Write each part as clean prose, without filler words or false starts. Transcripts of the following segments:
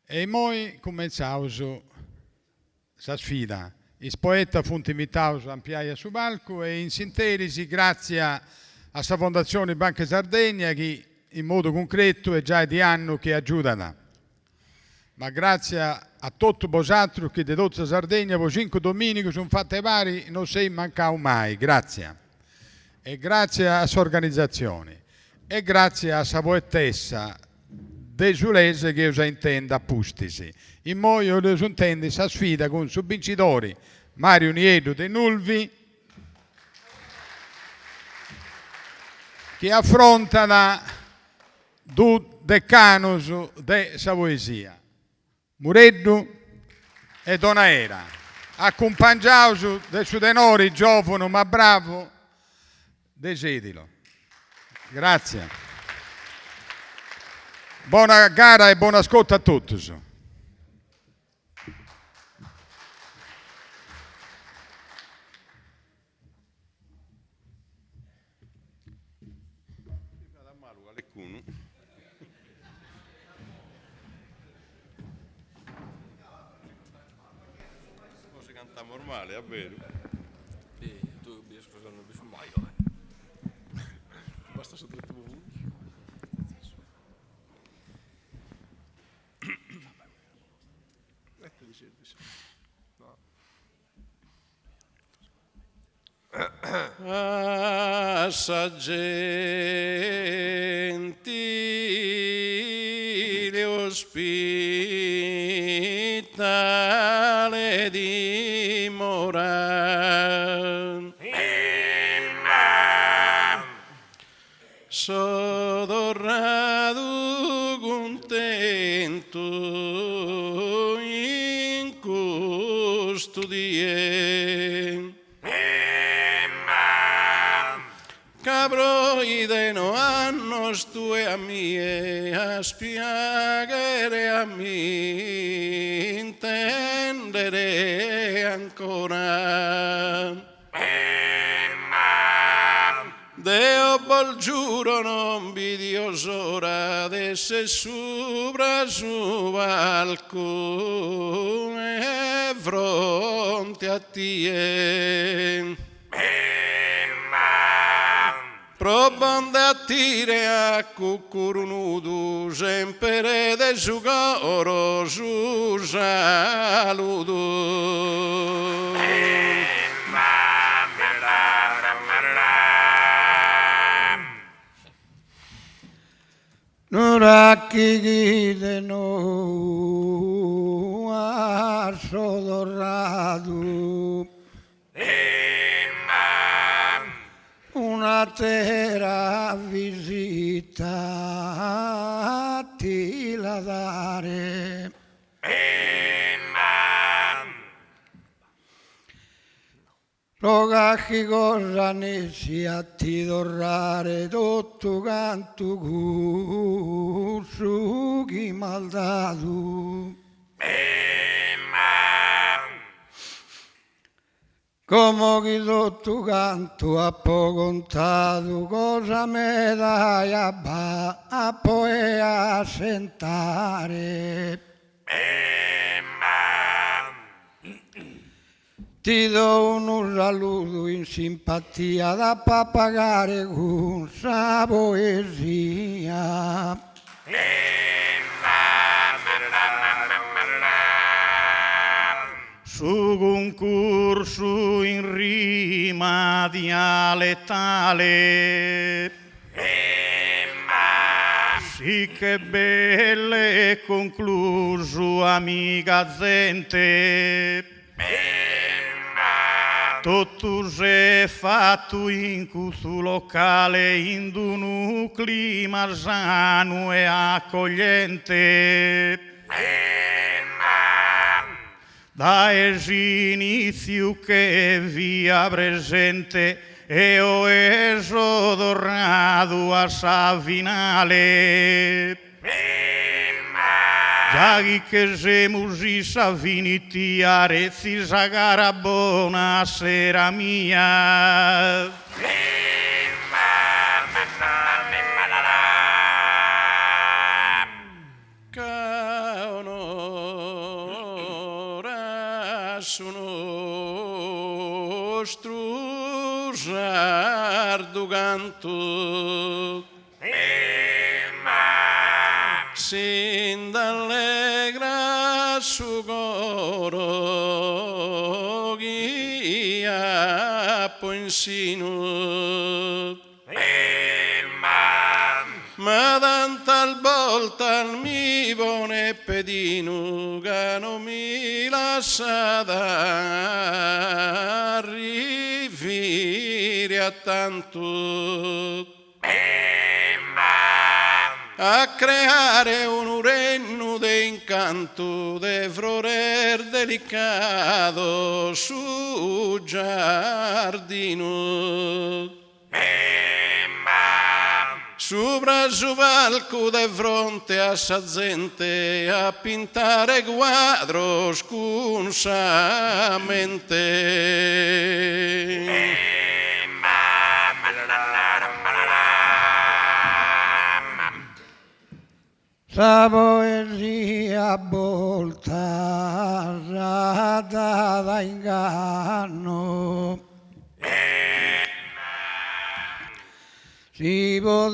E noi cominciamo la sfida. I poeti sono invitati a piaia su palco e in sintesi grazie a questa fondazione Banca Sardegna che in modo concreto è già di anno che aiutano. Ma grazie a tutti voi altri che di tutta Sardegna, voi 5 domeniche sono fatte vari, non sei mancato mai. Grazie. E grazie a questa organizzazione. E grazie a questa poetessa desulese che usa intende a Pustisi. In modo che usa intende questa sfida con i suoi vincitori Mario Niedo De Nulvi che affrontano due decani della poesia, Mureddu e Donaera, accompagnati dai suoi tenori giovani ma bravo Desidilo. Grazie. Buona gara e buon ascolto a tutti. Si canta normale, è vero? Sì, tu riesco a non più mai, basta sotto il tuo Assa gentile ospitale dimora, sodorrato contento in custodie. Capro ideno hanno stue a mie a spiegare a me intendere ancora. Deo bol giuro non bidiosora desse sopra su balcone fronte a tie. Probande a tire a cucurunudu, sempre de su coro su saludo. Nuraki de no assodorrado. Una terra visita ti la dare. Roga che cosa ne sia ti dorrare tutto canto su chi maldato. Come che tutto canto a po' contato cosa me dai a poi a sentare. Ti do un saluto in simpatia da pagare con sa poesia. Su concorso in rima dialettale, sì che belle concluso amica gente, tutto si è fatto in questo locale in un clima sano e accogliente. Da inizio che via presente e ho esodornato a sa finale. Già che siamo sa finiti a rezzi sa gara buonasera mia. Cao no nostro sardo canto. Sin d'allegra su coro guia poinsino. Ma tanta volta al mi buone pedino che non mi lasciata arrivare a tanto. A creare un regno d'incanto de florer delicato su giardino. Sopra su palco de fronte a sa gente a pintare quadros scunsamente. Sa poesia volta rata da inganno si può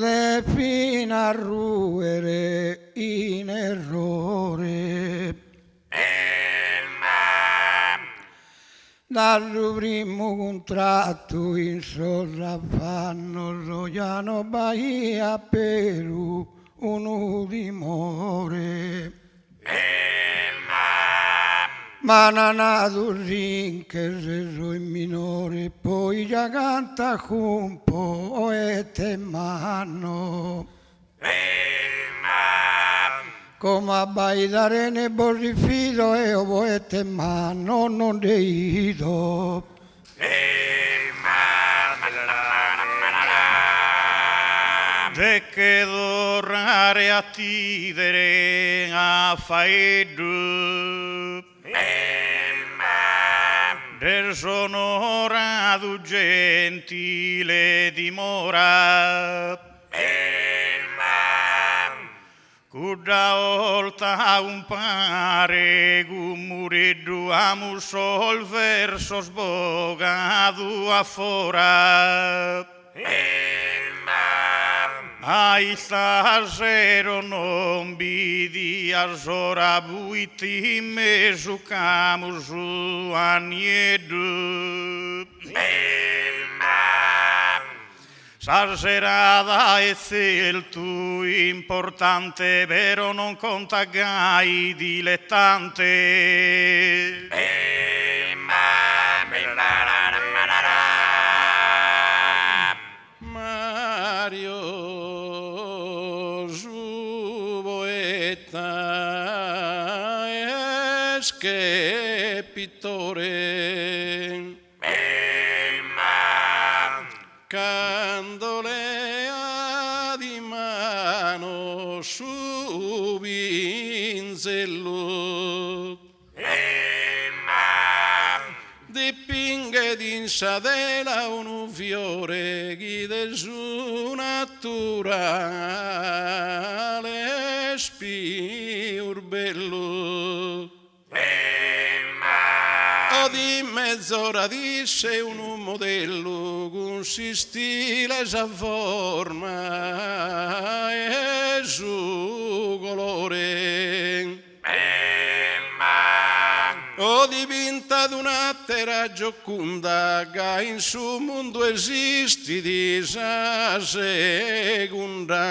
fino a ruere in errore dal primo contratto in sovraffanno Rogliano Bahia Perù uno dimore ma non ha che reso in minore poi già canta con poete mano come a bailare ne borrifido e o poete mano non deido. De che dorare a tidere a faedu del sonorato gentile dimora Cuda olta un pare gumureddu amu sol verso sbogado afora ai stasero non vidi arzora buiti mesu camusu aniedu Sarserada è il tuo importante, però non conta gai dilettante. Mario Zuboetta es che pittore. Candolea di mano su vinzello dipinge d'insadela un fiore chi del suo naturale spiurbello di mezz'ora disse un modello con si stile sa forma e su colore o dipinta d'una terra gioconda che in suo mondo esisti di sa seconda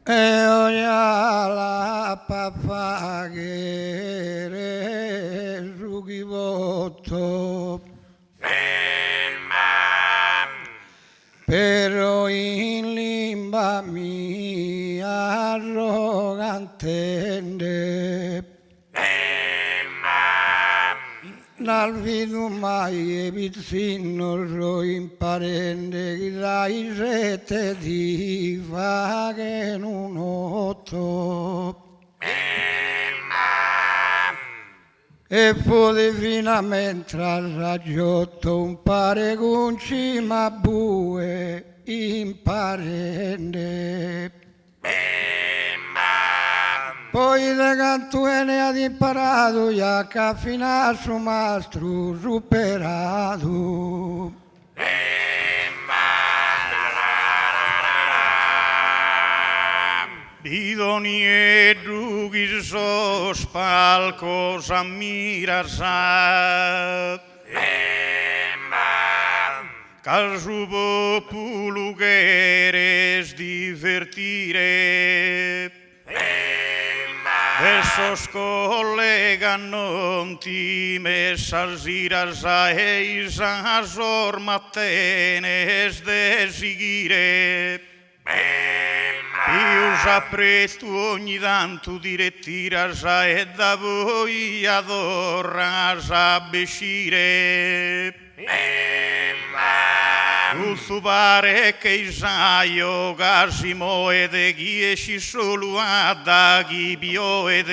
E oia la papaghere rugivotto però in limba mia arrogante dal viso mai e vicino ro imparende che la rete di vaghe in un otto e poi finalmente al raggiotto un pare con cima bue imparende Poi de cantuene ad imparato, ya che fino a su mastro superato. Bidoni e drughi sos palcos ammirasat. Casubo pulugueres divertire. Esos colegas non ti mesas iras a eis as ormatenes de seguire. Ius apresto ogni tanto direttiras a e da voi adorras a bescire. Usu pare che isaio gasimo ed egiesi solo ad agibio ed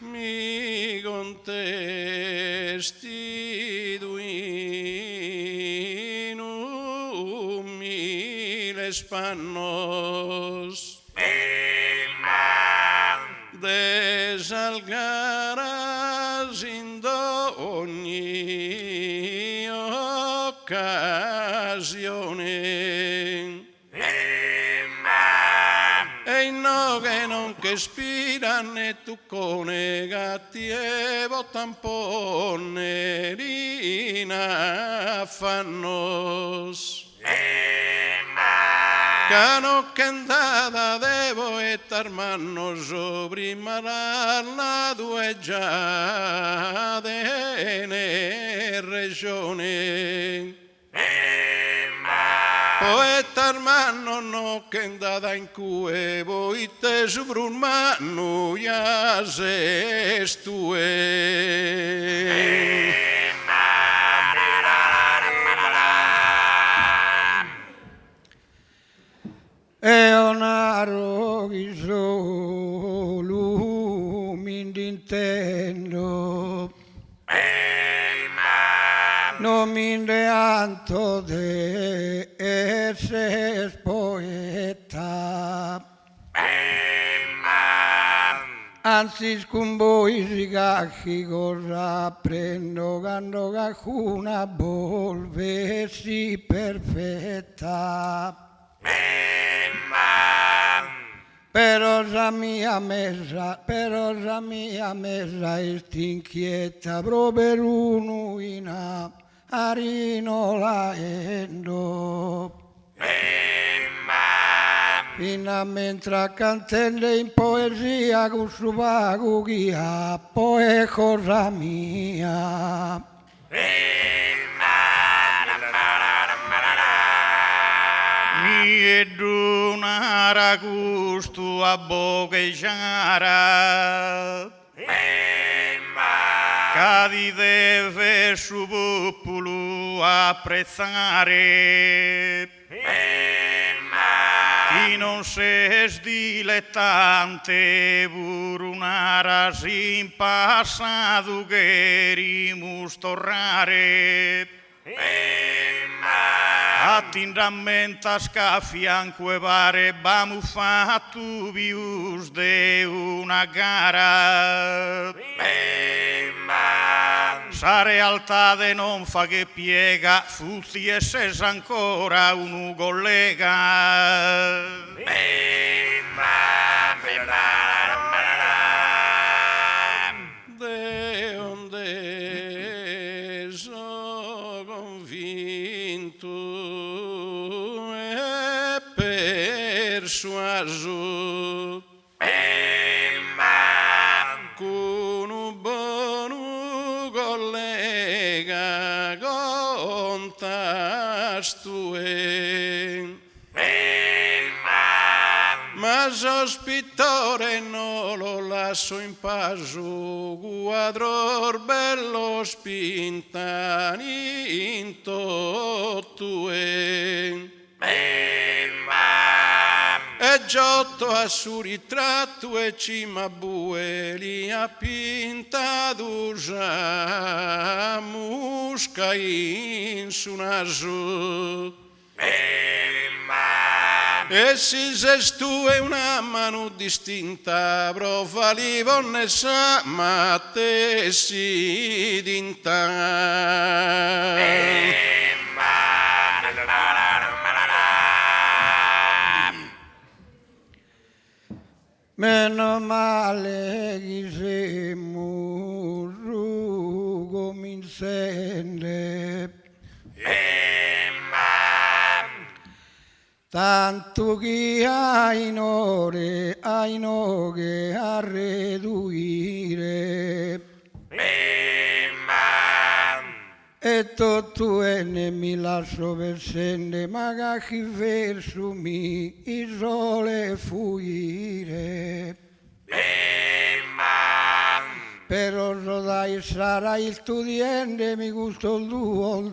mi contesti duinu mille spannos desalgaras in ogni occasione e no che non che spira né tuccone gatti e tampone rina fannos Cano che andata devo e tarmanno prima la due già ne regione. Poi tarmanno no che andata in cui voi te sovrumano ya se stue. E onaro chi solo mi intendo. Non mi indeanto de essere poeta. Anzi con voi si cacchi cosa prendo quando una volvesi perfetta. Però la mia mesa è inquieta proprio per uno in arino la endo. Fino a mentre cantende in poesia con suo pago chi ha, poi è cosa mia. Mi è donare gusto a boccheggiare, che deve suo popolo apprezzare. Chi non sei dilettante pur una rasi in passato che rimustorrare. A ti rammentas che a fianco e pare abbiamo fatto più di una gara. Sa realtà de non fa che piega, fuzzi e ses ancora un collega. De onde so convinto e persuaso con un buon collega contastue ma sospitore non lo lascio in passo quadror bello spintani in tottue e giotto a suo ritratto e cima bue li ha pintato già musca in su naso E si ses tu è una mano distinta, prova li vonne sa, ma te si dinta. Meno male che siamo rugo mi insende. Tanto che hai nore, hai noghe a reduire. E tutto e ne mi lascio per sende, ma che verso mi il sole fuire. Però so dai sarà il tuo diente, mi gusto il tuo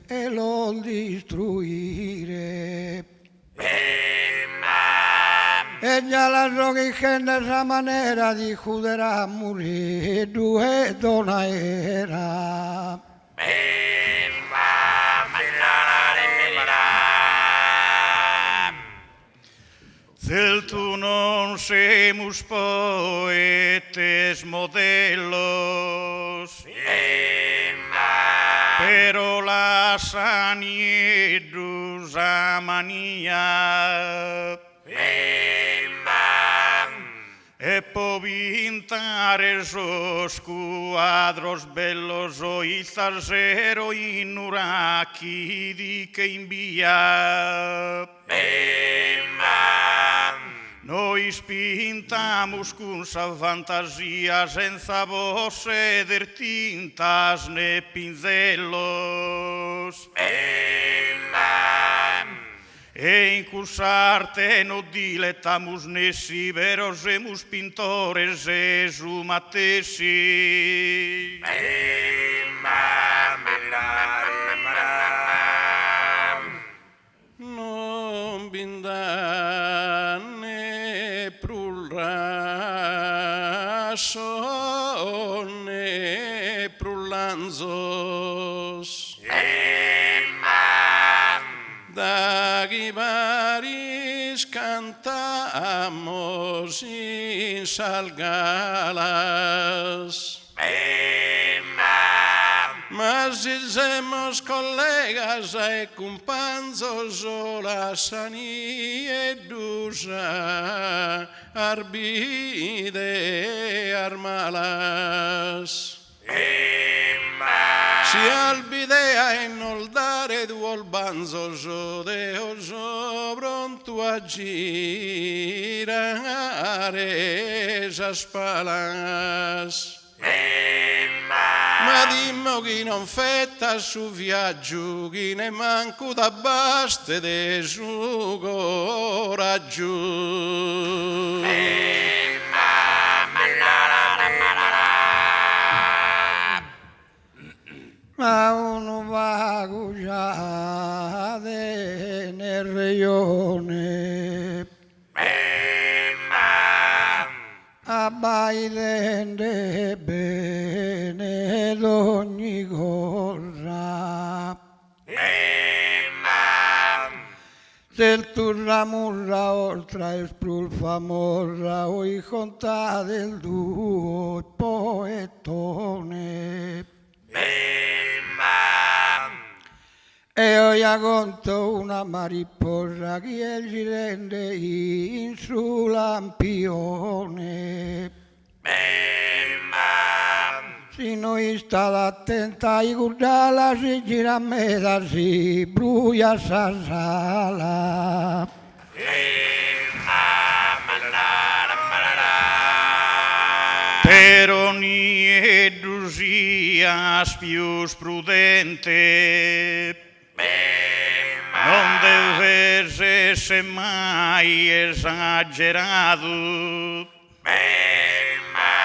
e lo distruire. E già la so che questa maniera di chiudere a morire, due donna era. Del tu non semus poetes modelos, pero las aniedus a mania. E po pintare esos cuadros bellos oizas heroinuraki di que envía. Nós pintamos con fantasías en zabos e de tintas ne pinzelos. E in cursarte no dilettamos nessi verosemus pintores esumatessi. Non bindane prulraso ne prullanzos. Da gibaris cantamos in salgalas. Mas dizemos colegas e companzos la sani e dusa arbide armalas. Si albidea e nol dare duol banzo de oso pronto a girare esas palas. Ma dimmo chi non fetta su viaggio, chi ne manco da baste de su coraggio. Ma uno vago già nel rione abbaidende bene d'ogni cosa. Se il turra murra oltre il sprul famosa o i contà del duo poetone. E ho ya conto una mariposa che gli rende in su lampione. Se noi sta attenta a guardala, si gira a meta, si brucia sa sala. Pero ni edusías pius prudente, non deves esse mai esagerado.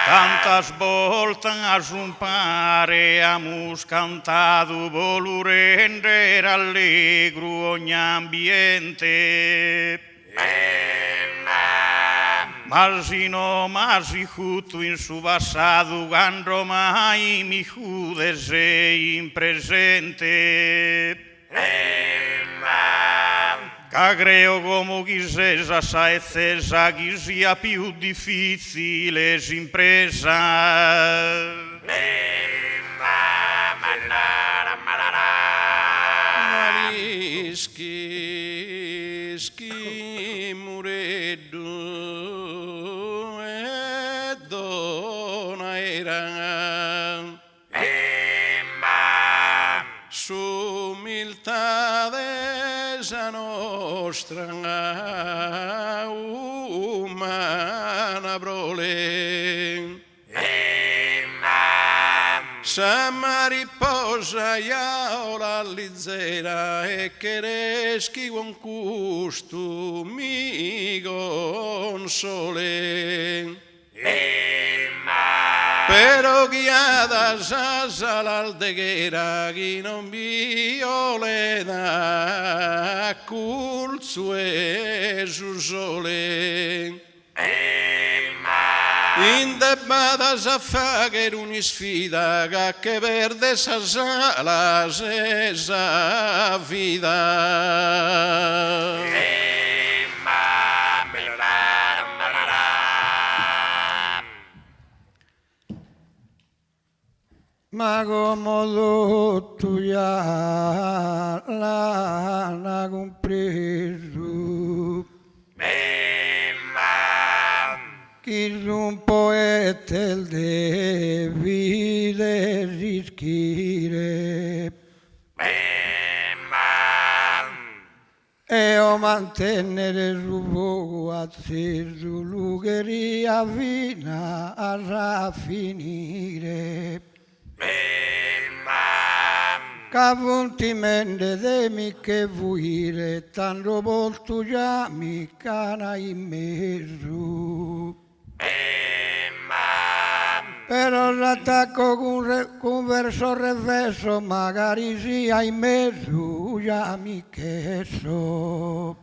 Tantas voltas un pare amus cantado volu render allegro ogni ambiente. Masino masi juto in su passado quando mai mi judes in presente. che creo come chi seja sa e seja chi sia più difficile impresa. Marischi mureddu e dona era s'umiltà desa nostra umana prole. Sa mariposa iaola lizzera e chereschi con custo mi console. Però chi ha da sasa l'aldeghera chi non viole da culzo e su sole. In debata sa fa che una sfida che perde sa sala se sa vita. Ma come tu ya l'hanno compreso, chi un poeta il deve rischire e o mantenere su fuoco acceso l'ugheria fino a raffinire. Cavuntimende demi che vuire, tanto volto già mi cana in mezzo. Però l'attacco con verso reverso, magari sia in mezzo, già mi chesso.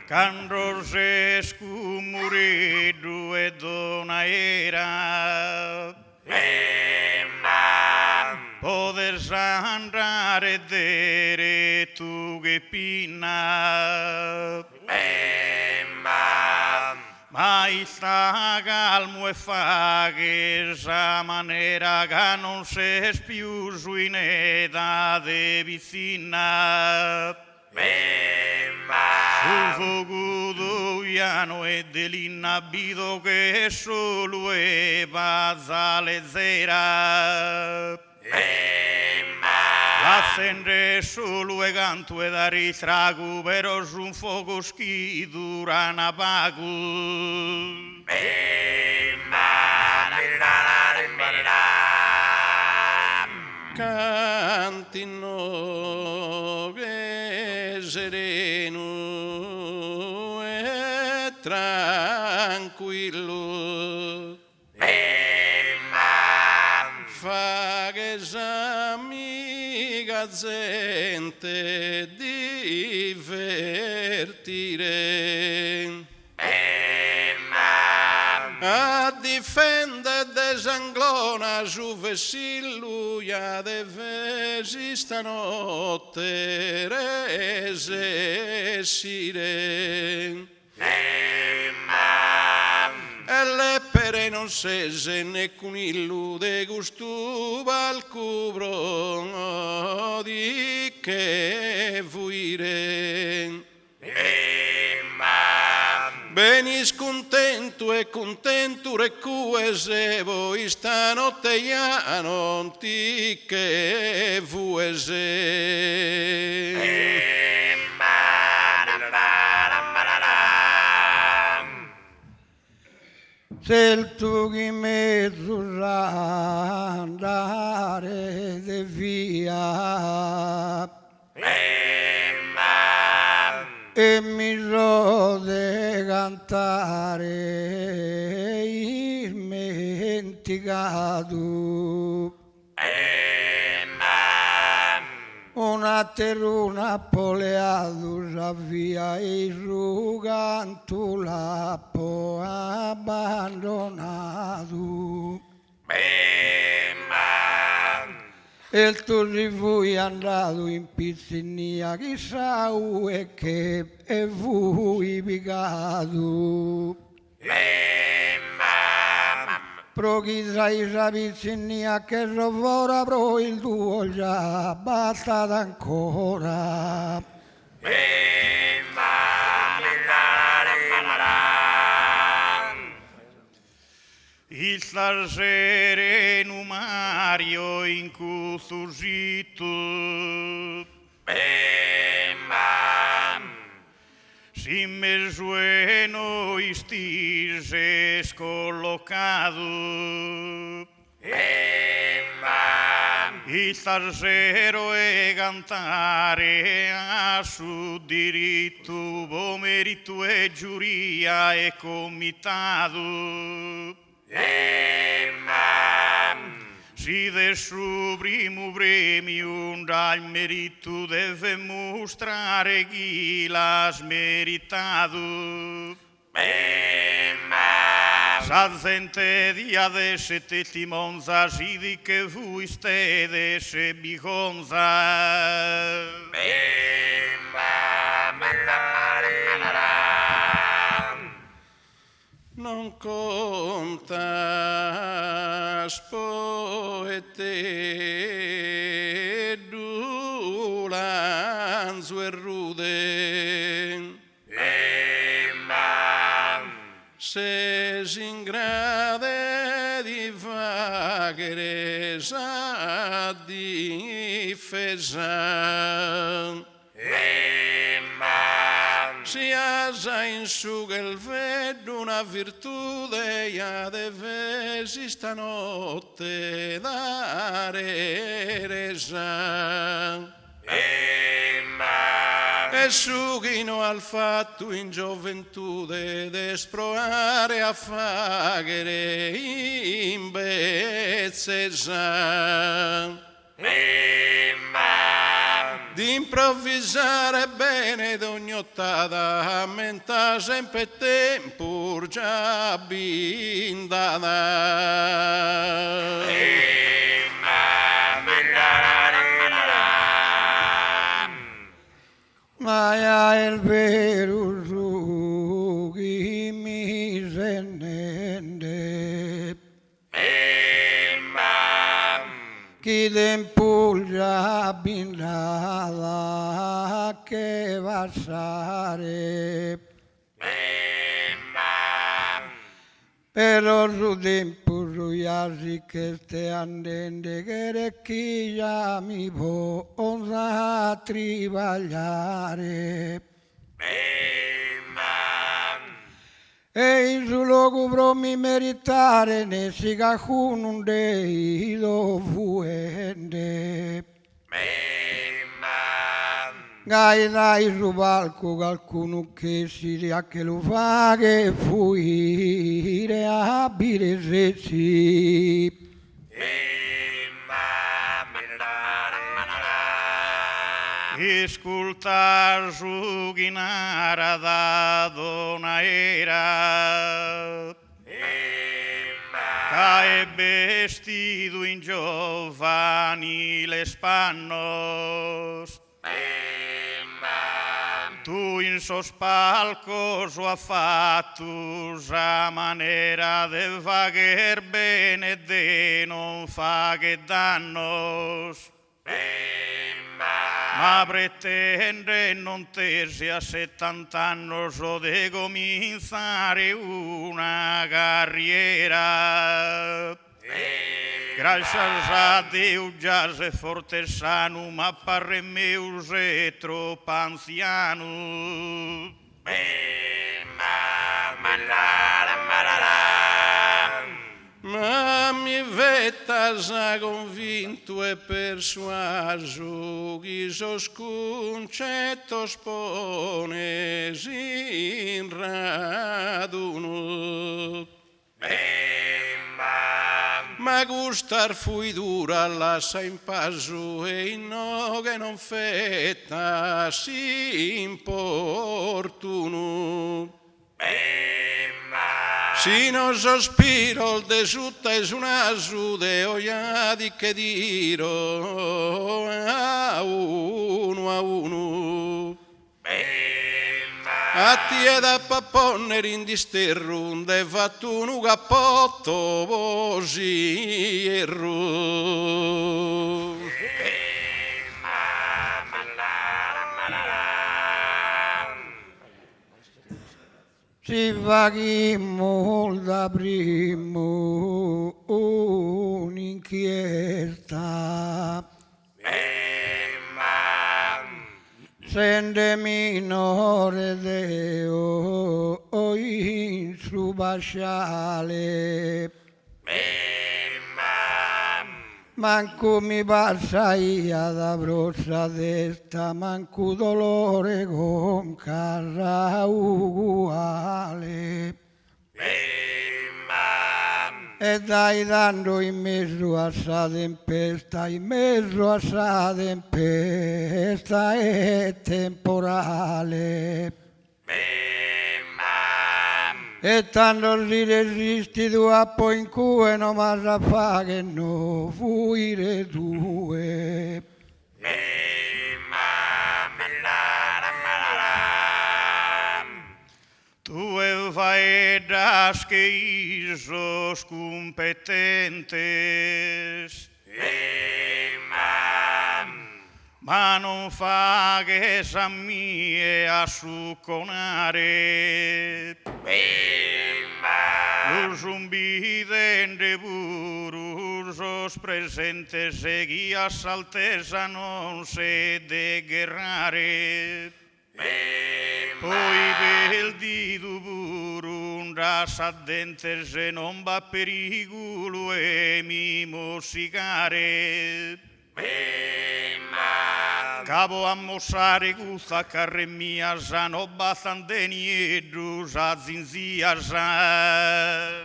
Quando Gesù muredu e dona era, podes andare dere tu che pina, ma sta calmo e fa che sa maniera che non sei più su in età de vicina. Sul fuoco doiano e dell'inabito che solo è basale zera. L'accende solo e canto e da ristrago, però su un fuoco schi dura una pago. Cantino che sereno e tranquillo, fa che s'amica gente divertire. A difende de Sanglona su vessilluia de vesi stanotte rese sire. E le pere non sese né cunillu de gustu al cubro di che fuire. Venis contento e contento recue se voi stanotte ja non ti che vuese. Se il tuo che mezzo andare de via e mi so de cantare dimenticato una terruna poleato s'avvia e su canto l'appo abbandonato E tu si fui andato in pizzinia, chissà e che, e fui piccato. Pro chi sai la pizzinia che rovora pro il tuo già, basta ancora. Il sereno Mario in cusugito si mesueno istise scollocato il tarsero e cantare a su diritto merito e giuria e comitato si del suo primo premio dal merito deve mostrare chi l'ha smeritato. Sa gente di adesso testimonza si di che voi stede se biconza. Non conta poete dulanzo e rude se si in grade di fagere sa difesa si asa in su che il freddo una virtute ya deve si stanotte dare resa e su chi no al fatto in gioventù d'esploare a fagere in bezzesa di improvvisare bene d'ogni ottata aumenta sempre tempo già bindata ma è il vero su chi mi sente chi tempo già bindata che va a stare però su tempo su asi che stai andando che chi già mi può osa trivagliare e in su luogo pro mi meritare ne si qualcuno un dei lo fuende Gai dai su palco qualcuno che si dia che lo fa che fuire a bere se si Ascoltar su chinara da donna era cae vestido in giovanile spannos tu in sospalcos ho fatto a maniera de fager bene e de non faghe dannos ma pretende non te sia 70 anni o de cominciare una carriera gracias a Dio già sei forte sano ma pare meu sei troppo anziano ma mi vetta convinto e persuaso che sos concettos pones in raduno ma gustar fui dura lascia in passo e in no che non fetta si importuno Si no sospiro de sutta es una sude oia di che diro a uno a tie da pappone rindisterrunde fatto un cappotto posierru Si vagimmo da primo un'inchiesta, sende minore deo in su basciale. Manco mi passaia da brossa testa, manco dolore con carra uguale. E dai dando in mezzo a sa tempesta, in mezzo a sa tempesta è temporale. E tanto si resisti tu a poi in cui non mi sa fa che no fuire due. Tu faedas que isos competentes, ma non fagues a mie a succonare. Los zumbiden de burus os presentes e guías alteza non se de guerrare. Poi bel di du burun ras addentes e non va pericolo e mi mossicare. Cabo a mossare gusta carre mia sa no bastante nieddu sa zinzia sa.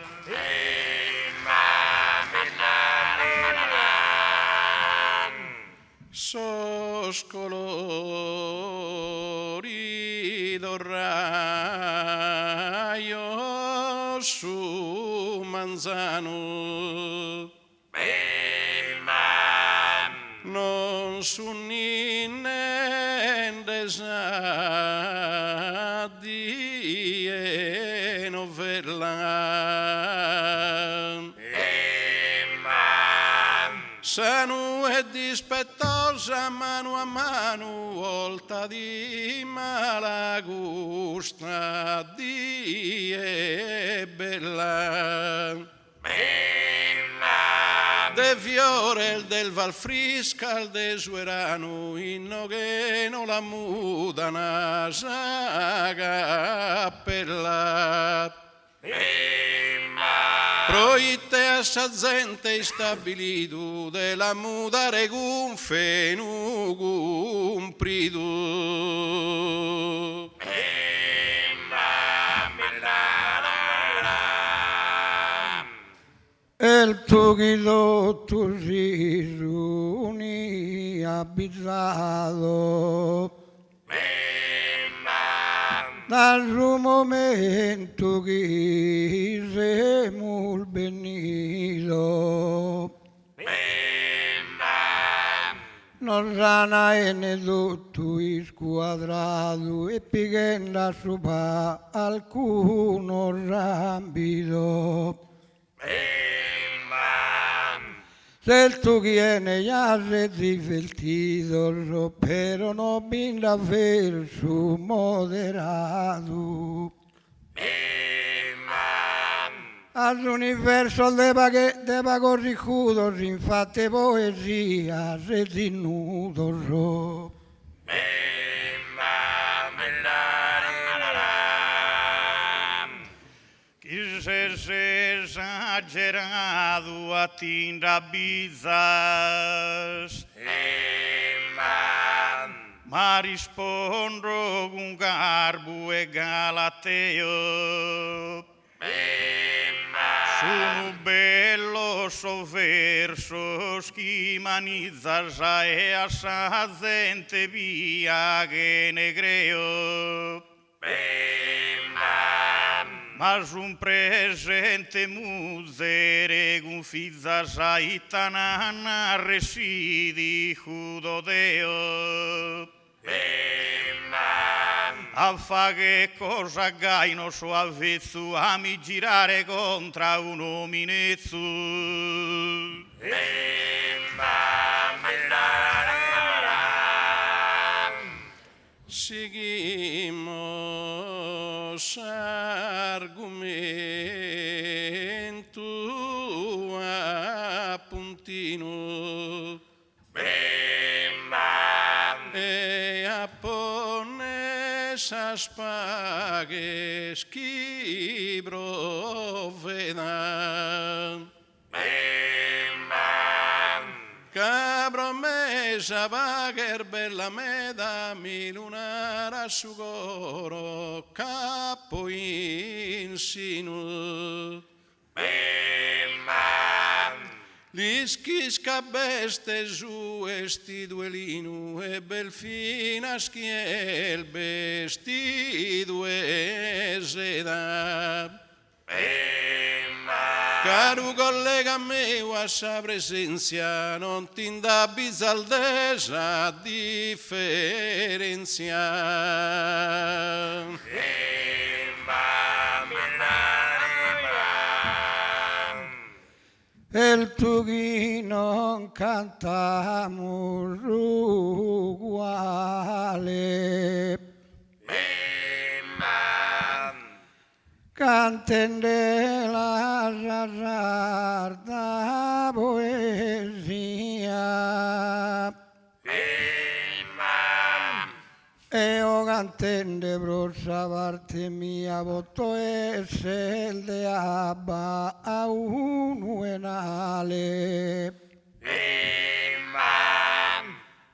sos colori d'orraio su manzano non su niente sa di novella Sanu è dispettosa mano a mano, volta di malagusta, di è bella. De fiore del Valfrisca, de Suerano, inno che non la mudana sa cappella. Proite a sa gente stabilito della mudare gunfe nu cumprido. El tuguido tu riso ni abitado. Dal suo momento che siamo venido, non sana e ne tutto squadrato e picchenda sopra alcuno rambido. Se tu viene ya se divertido, pero no binda verso moderado. All'universo deva corricudo, infatti poesia se dinudo. Quisesse exagerado a tinda bizas, ma rispondo con garbo e galateo. Sono bello so versos che manizzas e a sa gente via che ne creo. mas un presente musere gun fizza jaitanana residi judodeo. A fa che cosa gaino so avvezzu a mi girare contra un ominezzu. Seguimos argumento a puntino e a ponesas pagues chi provedan. Cabro mesa bagher bella meda mi lunara su goro capo insinu. L'ischis cabeste su esti duelinu e bel fina schiel besti due seda. Caro collega meu, a sa presenza non ti indabbi aldesa differenzia. El tuguino cantamos uguale. Canten de la rarda poesia. Eo canten de brosa parte mia voto es el de Abba a un uenale.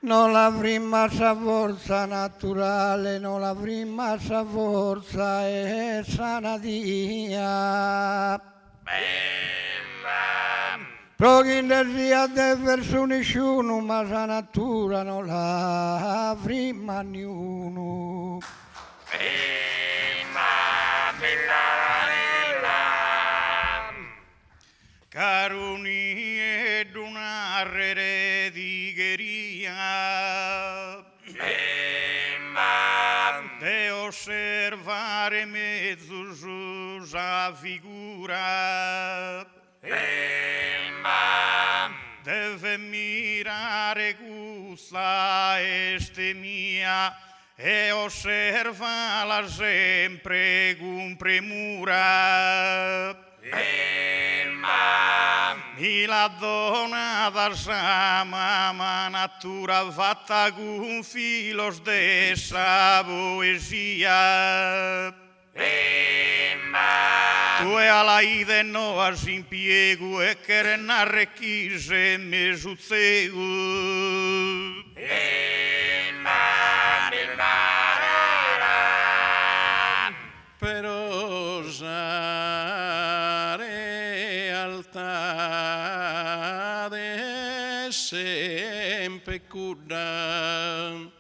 Non la prima sa forza naturale, non la prima sa forza è sanadia. Prochi in sia de verso nessuno, ma sa natura non la prima niuno. Caruni ed una redigheria de osservare mezzo giusa figura deve mirare gusta este mia e osservala sempre con premura. E la donna da sa mamma natura fatta con filos de sa poesia. Tu e alla ide no as impiego e che narrechise me zuzzego. Però sa realtà de sempre cura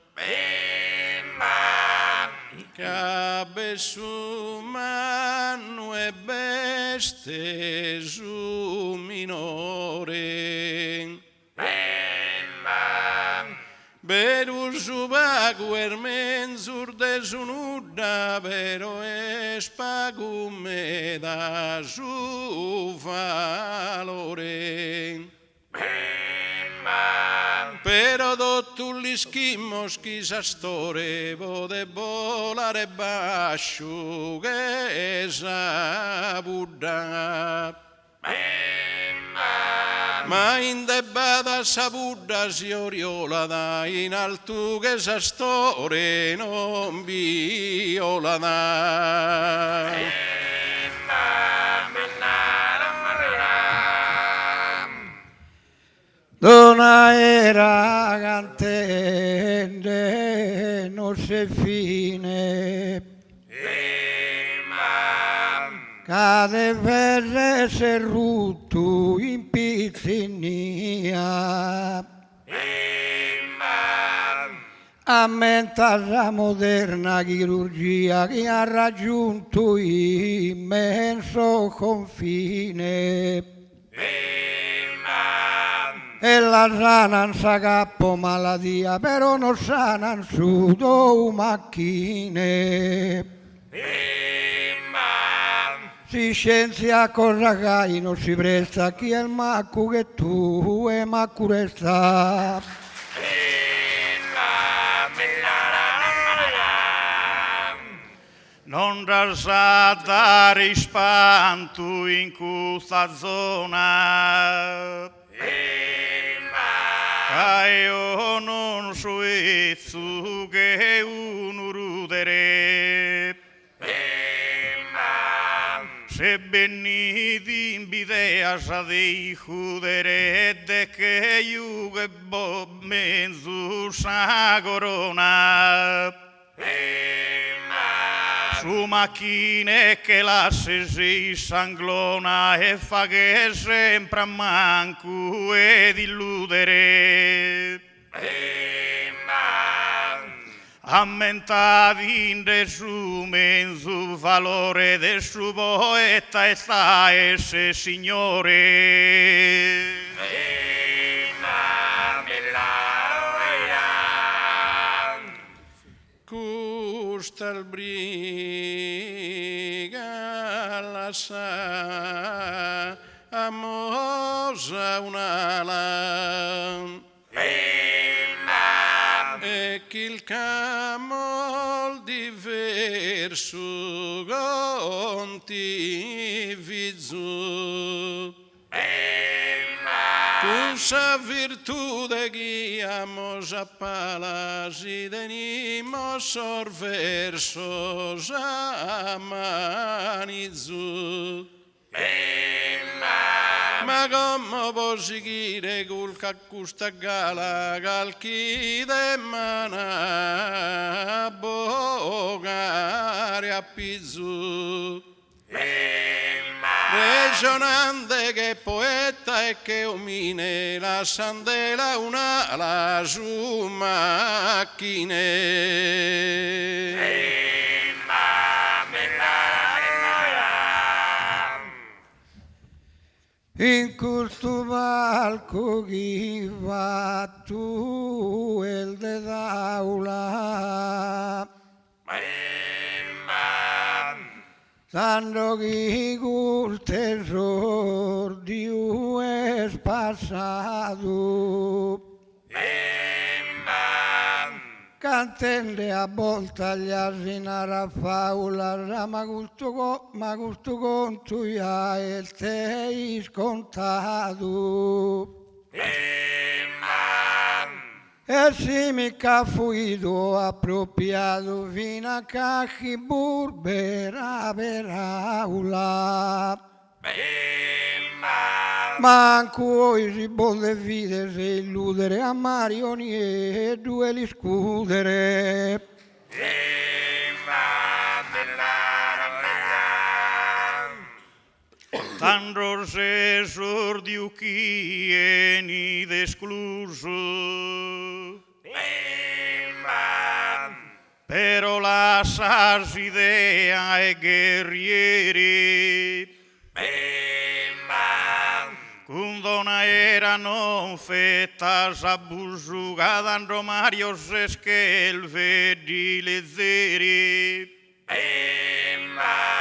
cabe su mano e beste su minore. Beru su bagu menzur de su nuda, pero es pagu me da su valore. Pero dottu l'ischimos chi sa store vode volare basciu che sa budda. Ma in debada sa budda si oriola da in altu che sa store non viola da. Dona era cantende non se fine. Cade per se rutto in pizzinia. aumenta la moderna chirurgia che ha raggiunto immenso confine. E la sana non sa capo malattia, però non sana su do macchine. Si scienzia cosa che non si presta, chi è il maccu che tu è maccu resta. Non rasata rispanto in questa zona. Io non so che un rudere. Se beniti in bidea sa dei judere de che io che bo mezzo sa corona. Su macchine che la si sanglona e fa che sempre a manco ed illudere. Ammentati in resume in su valore del suo poeta e sta esse signore. Custal briga la sa amosa un'ala e che il camol diverso gonti vizu Cusa virtude guiamos a palas y denimos versos a manizu. Ma come può seguire col caccusta gala calchi de mana bogare a pizzu. Ragionante che poeta e che omine la sandela una la su macchine. In questo palco chi va tu el de d'aula tanto che col tesoro di un è passato cantende a volta gli asinara faula ma questo conto ya il te scontato e si mi cafuito appropriato fino a cacchi burbera per aula manco si bolle vide se illudere a Marioni e due li scudere. Tanto se sordiu chi e ni d'escluso però la sas idea e guerrieri quando erano fettas a busugada en romarios esquelve di lezzeri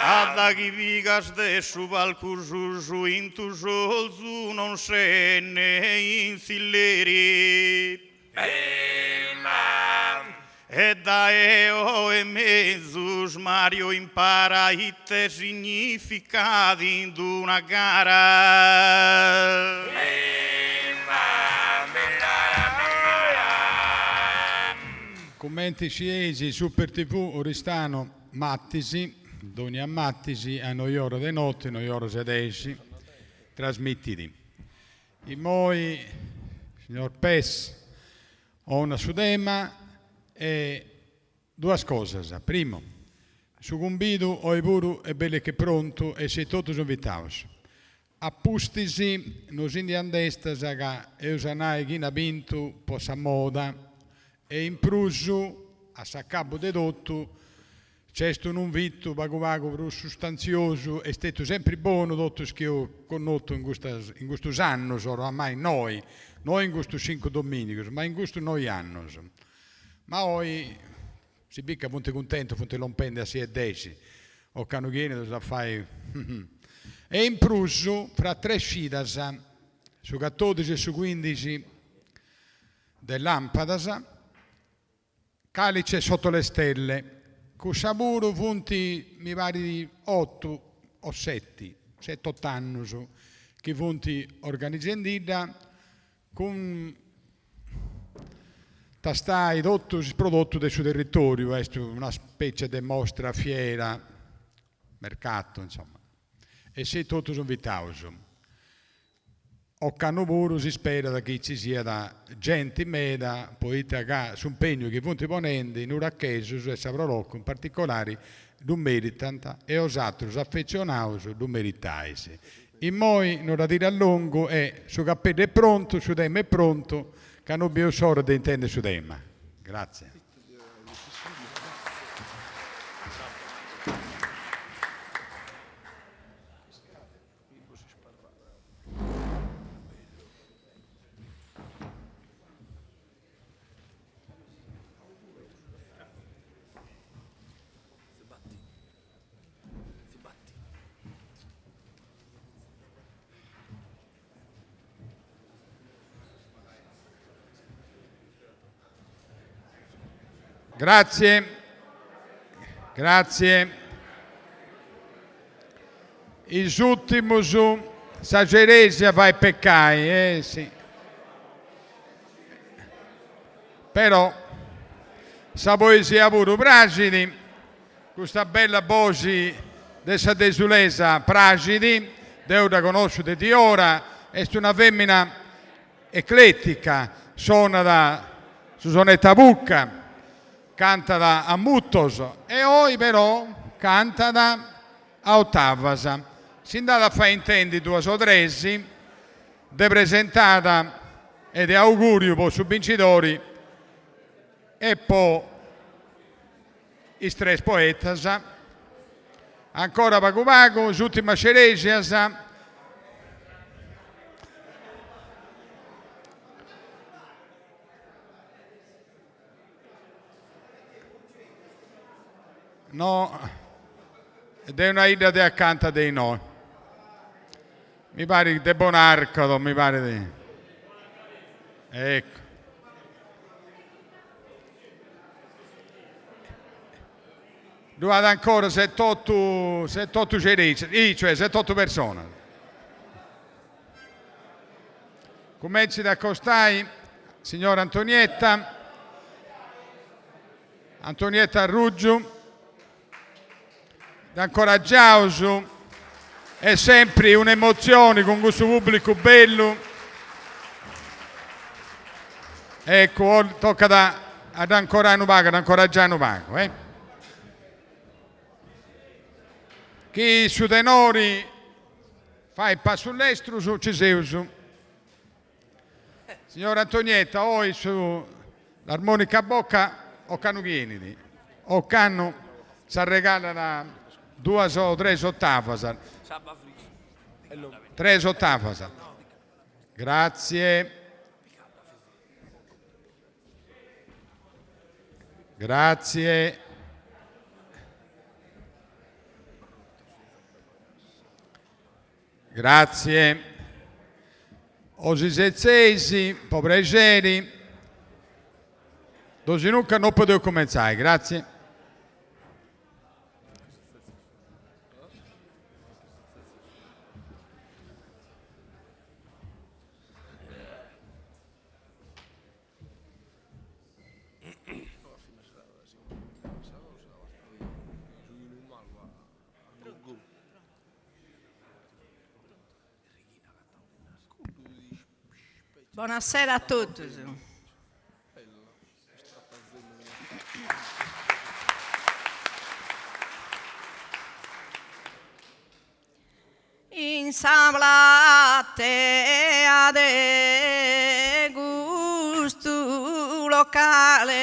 Ada chi vigas de su balcususu in tu solzu non se ne insilleri e da eo e mezzus Mario impara itte significati in una gara. Commenti sciesi, Super TV, Oristano, Mattisi, Doni a Mattisi, a noi ora de notte, noi ora sedesi, trasmettiti. I moi, signor Pes, ho una sudema e due cose. Primo, su Gumbidu ho i buru e belle che pronto e sei tutti invitados. Appustisi, nos indiandestas aga eusanai gina bintu posa moda e in prusu a saccabo de dotto c'è un vitto vago sostanzioso e stato sempre buono dotto che io conosco in questi anni oramai noi in questi 5 domenici ma in questi noi anni ma oggi si picca molto contento fonte lompende a 10 o canughiene da fai e in prusu fra 3 scidas su 14 e su 15 dell'Ampadas calice sotto le stelle con saburo punti mi pare di 8 o 7 8 anni che punti organizzandida con tastai tutti i prodotti del suo territorio, è una specie di mostra, fiera, mercato, insomma. E se tutti sono invitati. O canoburo si spera che ci sia da gente meda, poi su un pegno che punti ponendo in uraccheso e saprolocco in particolare non meritano e os altri affezionati non meritate. In moi non da dire a lungo è su cappello è pronto, su dema è pronto, che non abbiamo solo da intendere su dema. Grazie. Grazie, grazie. Il ultimo su Sageresia vai peccai, sì. Però, sa poesia pure Pragidi, questa bella voce dessa desulesa Pragidi, Deuda conosciute di ora, è una femmina eclettica, suona da Susonetta Bucca, canta da Amuttos e poi però canta da Ottavas. Si è andata a fare intendi 2 o 3, de presentata e di augurio per i vincitori e poi i 3 poetas. Ancora Pagu, l'ultima Ceresias. No, ed è una idea di accanto dei noi. Mi pare di Bonarcolo, mi pare di... Ecco. Dovete ancora 7-8 cereci, cioè 7-8 persone. Cominci da accostare, signora Antonietta Arruggio. Ancora Giausu, è sempre un'emozione con questo pubblico bello. Ecco, tocca ad ancora ad incoraggiare un pago. Chi su tenori fa il passo all'estero su Ciseusu. Signora Antonietta, oggi su l'armonica a bocca o canughieni, o canno si regala 2 o 3 ottavas. 3 ottavas. Grazie. Grazie. Grazie. Osisezzesi, pobregeri. Dosi nunca non potevo cominciare. Grazie. Buonasera a tutti. Insablate a de gusto locale.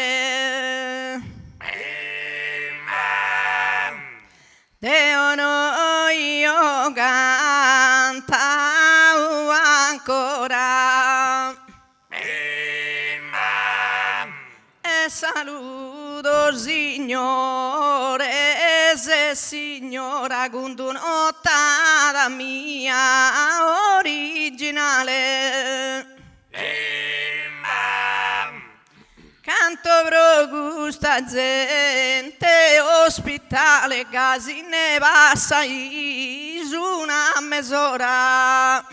Deo no io cantavo ancora. E saluto signore e signora con un'ottava mia originale. Canto pro questa gente ospitale che se ne passa su una mezz'ora.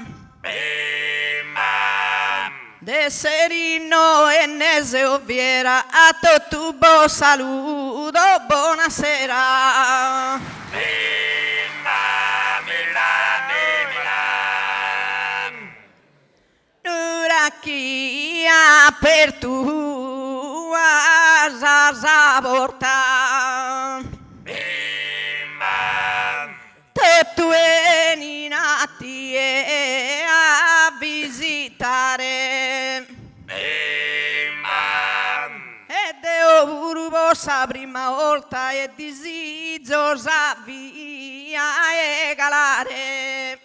De serino e ne se ovviera a tutto saluto, buonasera. Duracchia per tua sa porta. Tu vieni nati a visitare. E Deo pure possa prima volta e disizio sa via e calare.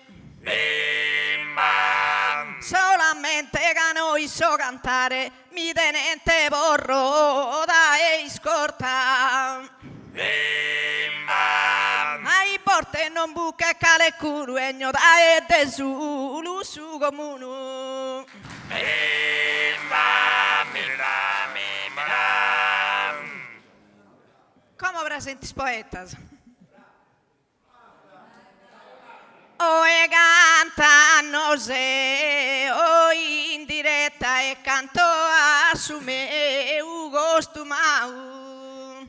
Solamente che noi so cantare mi tenente porro da e scorta. Ai porte non buca e cale curu e gno da e de su comunu. Come presenti poetas? E cantano se o in diretta e canto a su me u costumau.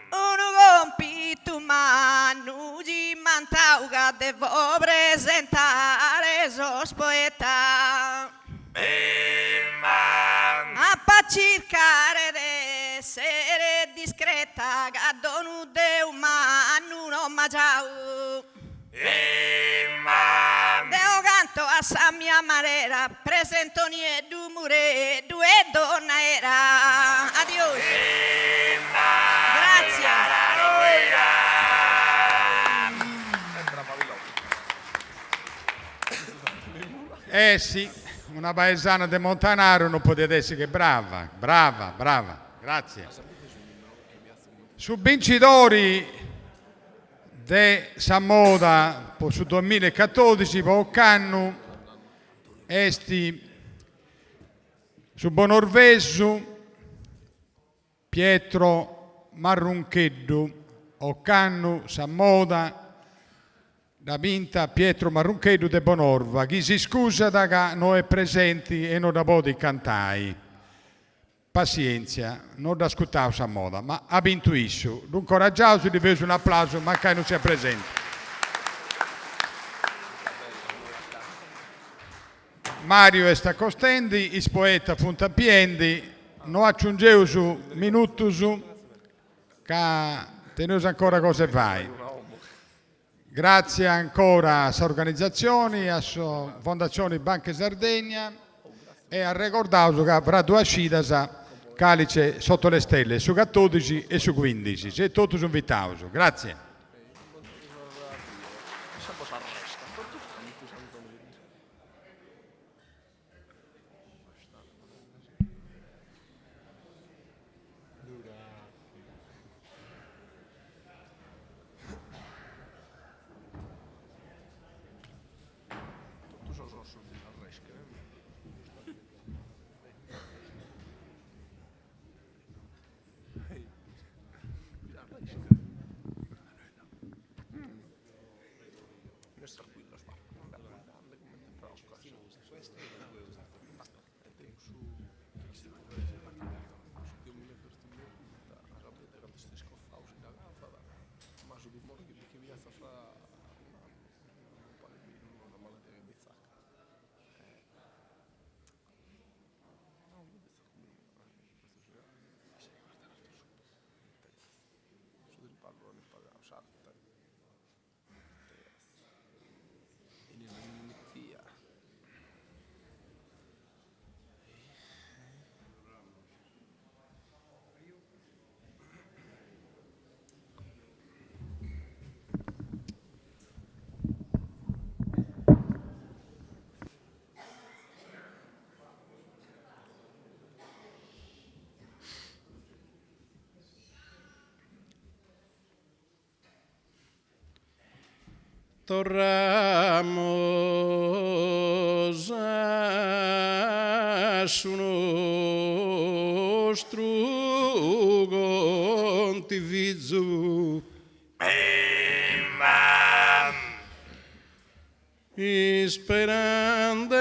Un compito manu di mantau che devo presentare sos poeta. A cercare di essere discreta che donu de umano non mangiau. Deo canto a sa mia manera, presento nie du mure, due donna era. Adios. Grazie. Sì, una paesana di Montanaro non potete essere che brava, grazie. Su vincitori di Sammoda su 2014 per Occannu, esti su Bonorvesu, Pietro Marruncheddu, Occannu, Sammoda, da vinta Pietro Marruncheddu de Bonorva, chi si scusa da che non è presenti e non da podi cantai. Pazienza, non da ascoltare Sammoda, ma ha vinto isso. Dunque, coraggioso, di un applauso, ma che non sia presente. Mario sta costendi, il poeta Funtapiendi, non aggiungevo su minuto su, che tenuto ancora cose fai. Grazie ancora a questa organizzazione, a Fondazione Banca Sardegna e a ricordare che avrà due uscite Calice sotto le stelle, su 14 e su 15. Siete tutti invitati. Grazie. tornamos a su nostro contivizio. Sperando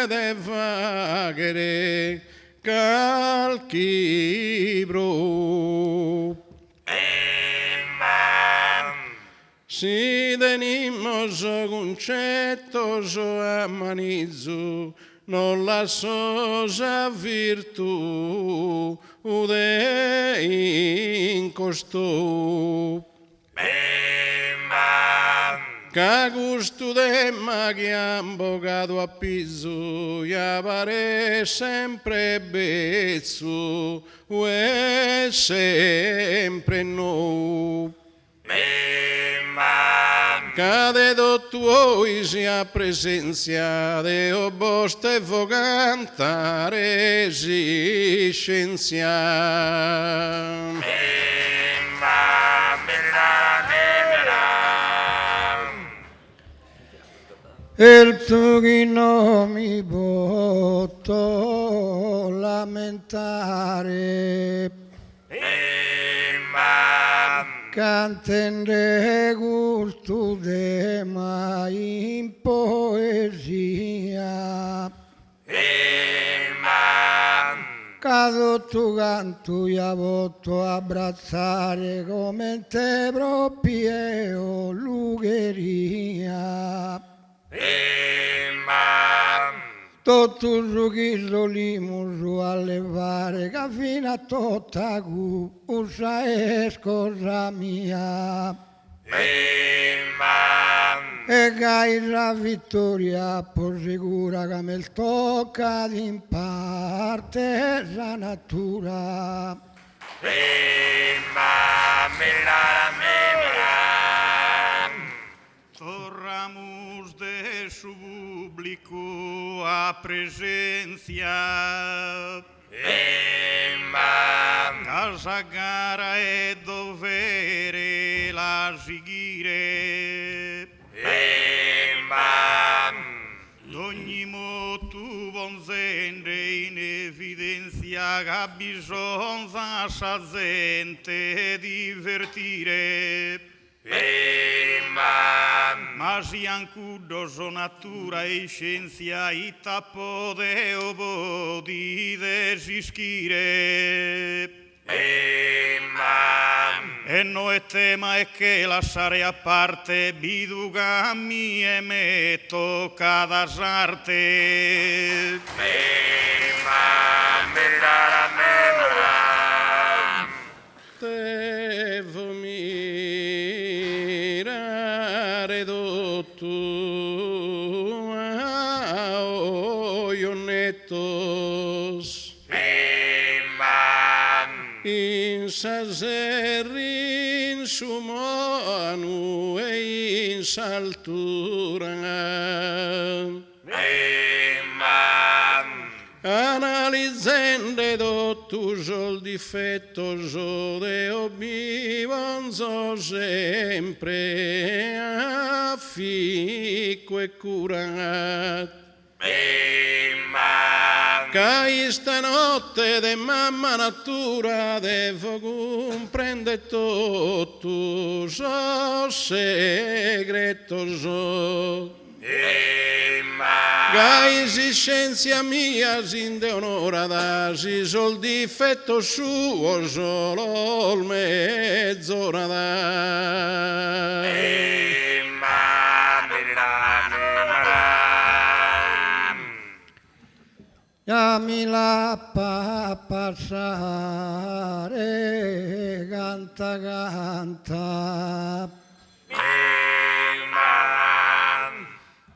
de vagere calchi bro. Si tenimos concettos a manizzo, non la sosa virtù de incosto. Ca gusto de magia bocado a piso, ya pare sempre bezzo, e sempre no. Cade tuoi sia presenza de oboste vo cantare si scienza. Il tuo che non mi posso lamentare, cantende gusto de mai in poesia. Cado tu canto io voto abbracciare come te proprio lugheria. Tutto su chi solimus a levare che fino a tutta usa è cosa mia. E che la vittoria por sicura che me tocca in parte la natura. Torramos de su público a presenza. Casa gara e dovere la seguire. D'ogni motu bonzende in evidenza che bisogna sa gente divertire. Ma si ancudo so natura e scienza ita pode obo di desischire. E no è tema è che lasciare a parte biduga mi e me tocca da sarte. Devo mirare tutto a oionettos. In saserri, in su manu e in saltura. Analizzende tutto il difetto de obivonzo sempre afficco e curat. Che stanotte de mamma natura devo comprendere tutto so segreto so. Che si scienza mia sin de onora da si sol difetto suo solo il mezz'ora da. Chiami la passare, canta, canta.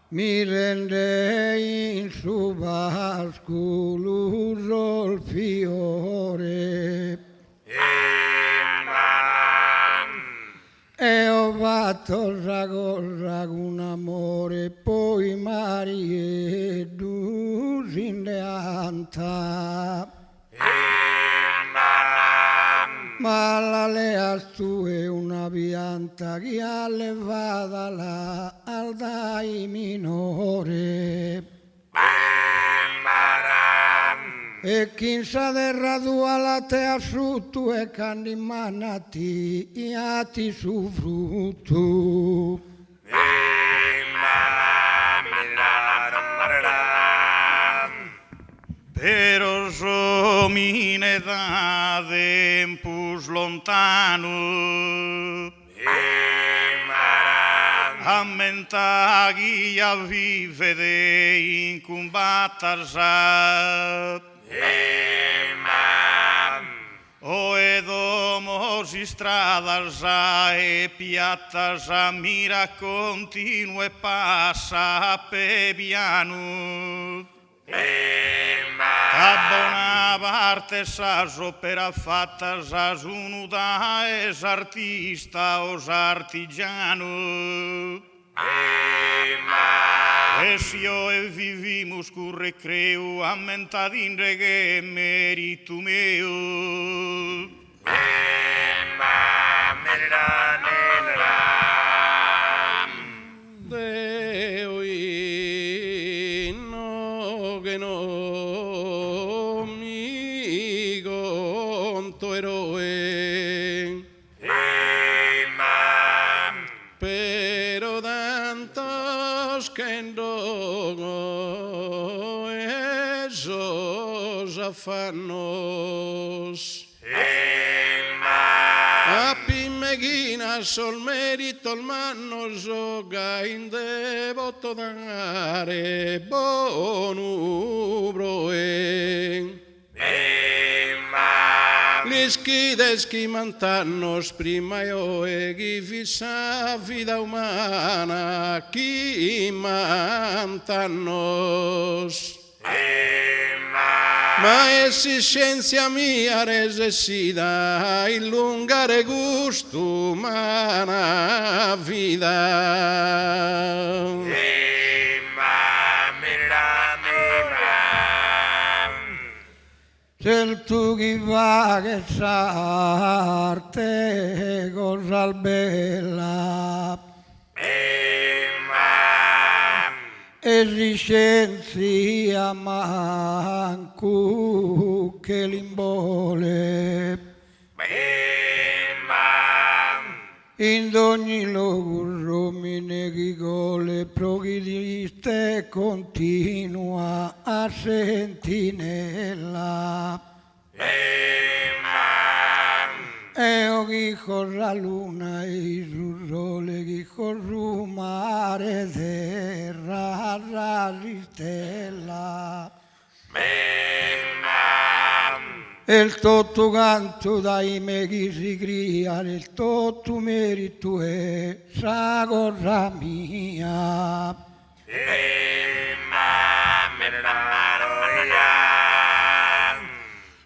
Mi rende in su basculuso il fiore. E ho fatto la cosa con amore, poi Maria dusindeanta. ma la leas tu è una pianta che allevata là al dai minore. E chi in sa terra tua la te asciutto e cani manati iati su frutto. Pero somine da tempus lontano ammentaghi a vivere in combattarsa o edomos stradas e piattas a mira continue passa pe piano. A bona parte sas opera fattas as unuda es artista os artigiano. Es io e vivimus cur recreu ammentadin rege meritu meu. Deo inno che non mi conto eroe. Pero tantos que no esos afanos. A Pimeghina sol merito il manno gioca in devoto dare bonubroe. Gli schides chi mantannos prima io e chi fissa vita umana chi mantannos. Ma essi scienza mia resida illungare gusto umana vida. Se tu chi va che s'arte cosa bella e scienza manco che l'imbole in ogni luogo romine chi gole progrediste continua a sentinella e o chi corra luna e su sole chi corru mare terra rasistella e il tutto canto dai me chi si cria il tutto merito è sa cosa mia.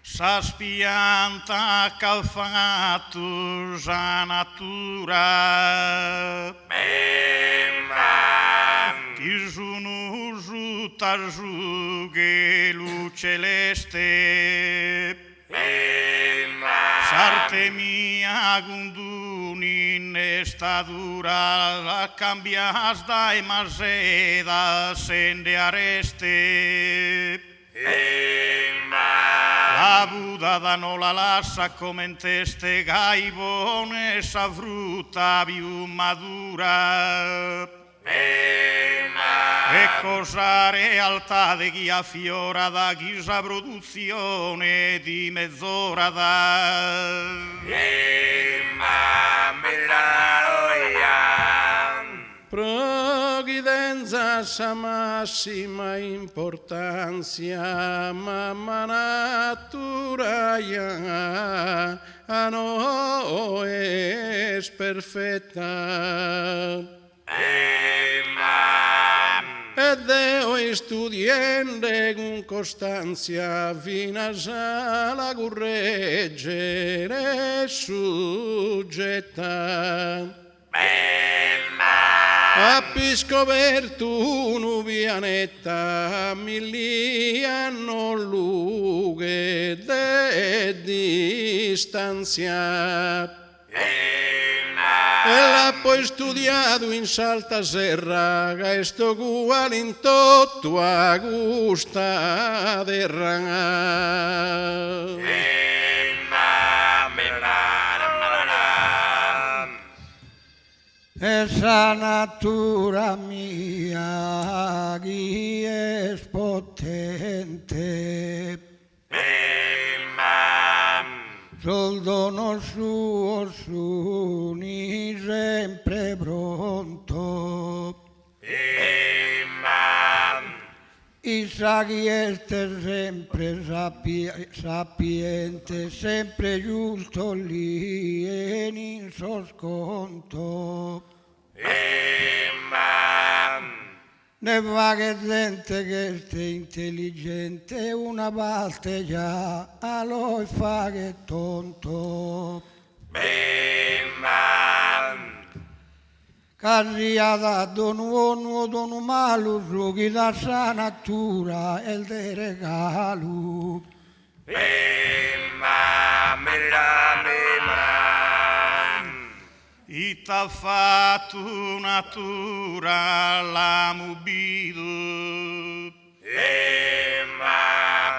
Sas pianta calfatus a natura ti sono giù che lu celeste sarte mia gunduni in estatura la cambias dai maseda sende areste la Buddha da non la lascia come in teste gaibone sa frutta più madura e cosa realtà di chi affiora da chi sa produzione di mezz'ora da Provvidenza sa massima importanza, mamma natura ya a no es perfetta. E Deo studiende con costanza fino a la correggere suggetta. Appi scoperto un pianeta miliano lunghe de distanza. E l'ha poi studiato in Salta Serra, che sto cuore in tutto a gusta terra. Esa natura mia chi è potente, sol dono suo suni sempre pronto. Isa chi este sempre sapiente, sempre giusto lì e in sosconto. Ne va che gente che è intelligente, una parte già lo fa che tonto. Casia da dono malo, su chi da sa natura e il de regalo. Ita fatto natura la mubido.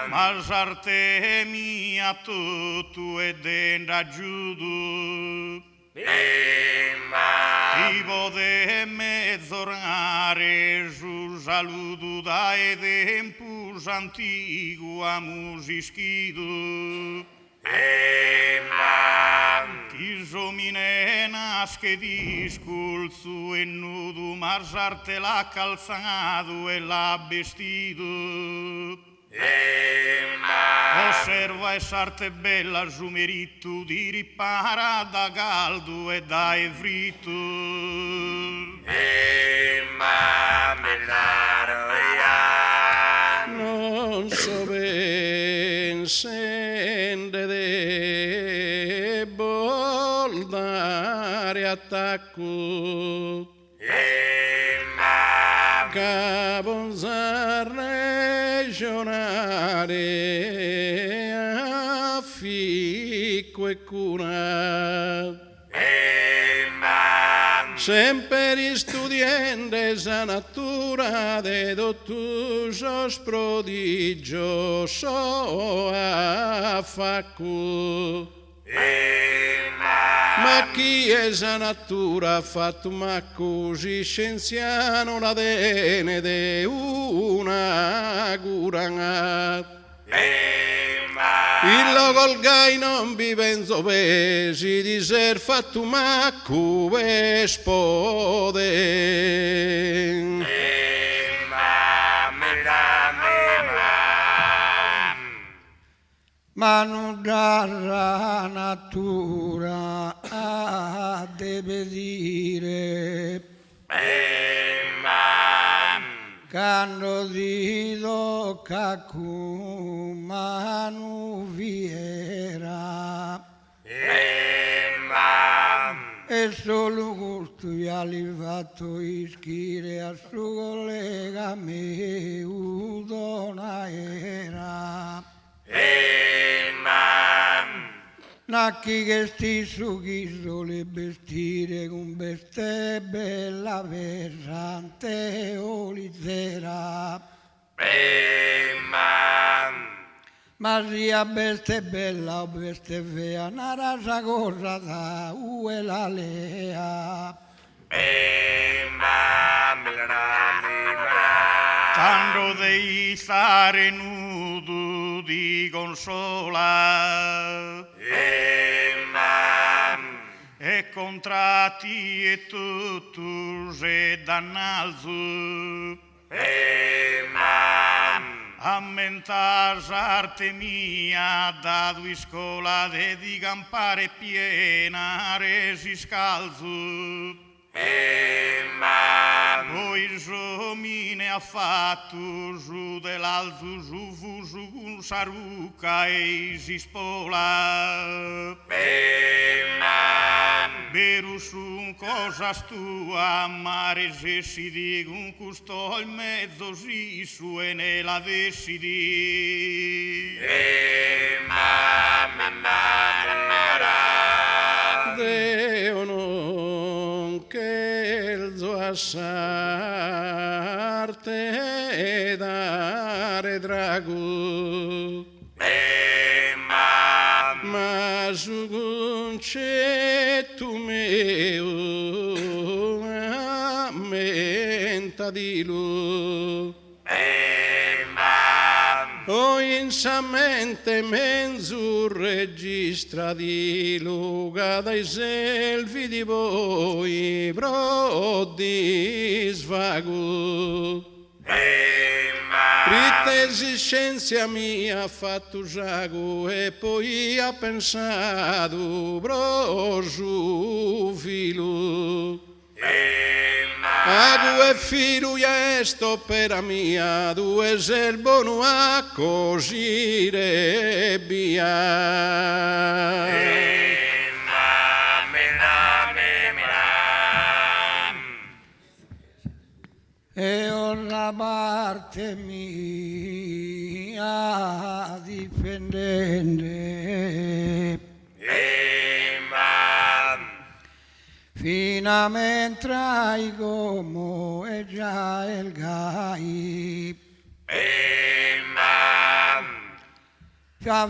Ma sarte mia tu e denda giudo. Tipo de mezzorare su saludo da tempus antigua musischido. Tiso minenas che disculzu e nudo marzarte la calzado e la vestido. Osserva esarte bella su merito di ripara da caldo e da fritto. Non so pensare debol dare attacco. Caponsar regionale a ficco e cura. Sempre studiando esa natura de totus prodigioso a facco. Ma chi esa natura ha fatto ma così scienziano la dene de una cura. Il col gai non vi penso pesi di ser fatto macco vespode. Ma non dà natura deve dire quando dico cacu manu viera e solo gusto gli ha fatto ischire a suo collega me udona era. Nacchi che sti su chi sole vestire con veste bella versante olizzera. Ma sia veste bella o veste fea, una rasa cosa da ue la lea. Tanto dei stare nudo di consola e contratti e tutto se dannalzo ammentas arte mia da due scola de di campare piena resi scalzo Poi mine ha fatto giù dell'alto giù un saruca e si spola. Beru su cosa stua, mare se si dico un custo in mezzo si su e nella decidi. Deo non che il sua sarte dare drago. Ma su concetto mio ammenta di lui o insamente mezzo registra di luga dai selvi di voi bro di svago. Ritta esistenza mia ha fatto giago e poi ha pensato bro su filo. A due filu sto per mia, due selbono a cosire via. E una parte mia difendente fino a mentre hai come è già il gai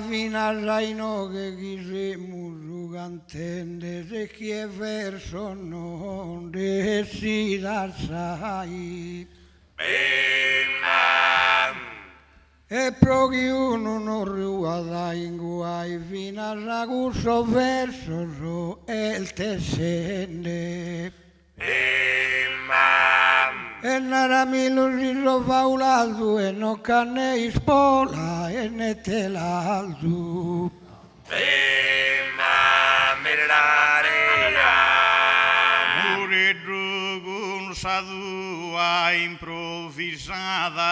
fino a no che chi si musugantende se chi è verso non decida sai e proprio uno non ruota in guai fino a raguso verso so e il tessende e naramilo si so faulato e non canne in spola e ne te l'alto Pure drugun sadua improvvisata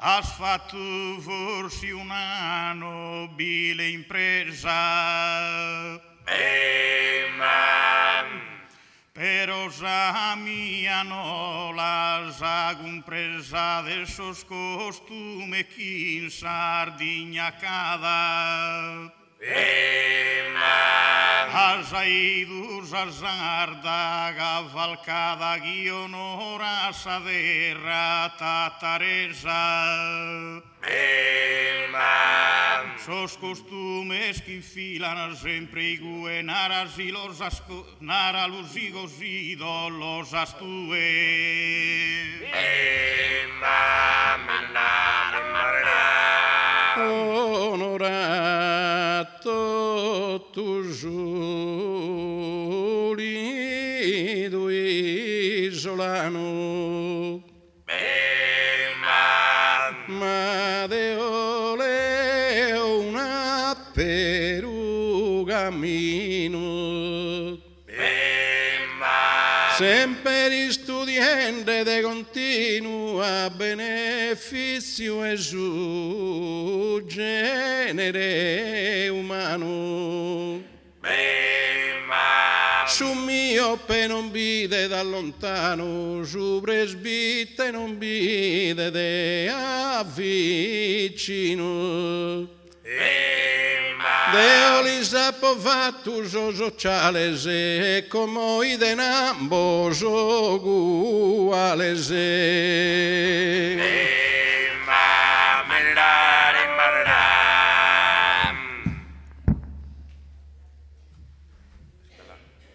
has fatto forse una nobile impresa però sa mia no la sa compresa de sos costume chi in Sardigna cada has ido zasarda cavalcada chi onora sa terra tataresa sos costumes que filan sempre igual naras y los nara los higos y los astue Onorato tu giulido isolano ma de ole una perugamino sempre studiante de continua beneficio e su genere umano su mio pe non vide da lontano su presbite non vide de avvicino Deo li sapo fatto sociales e come i denambos uguales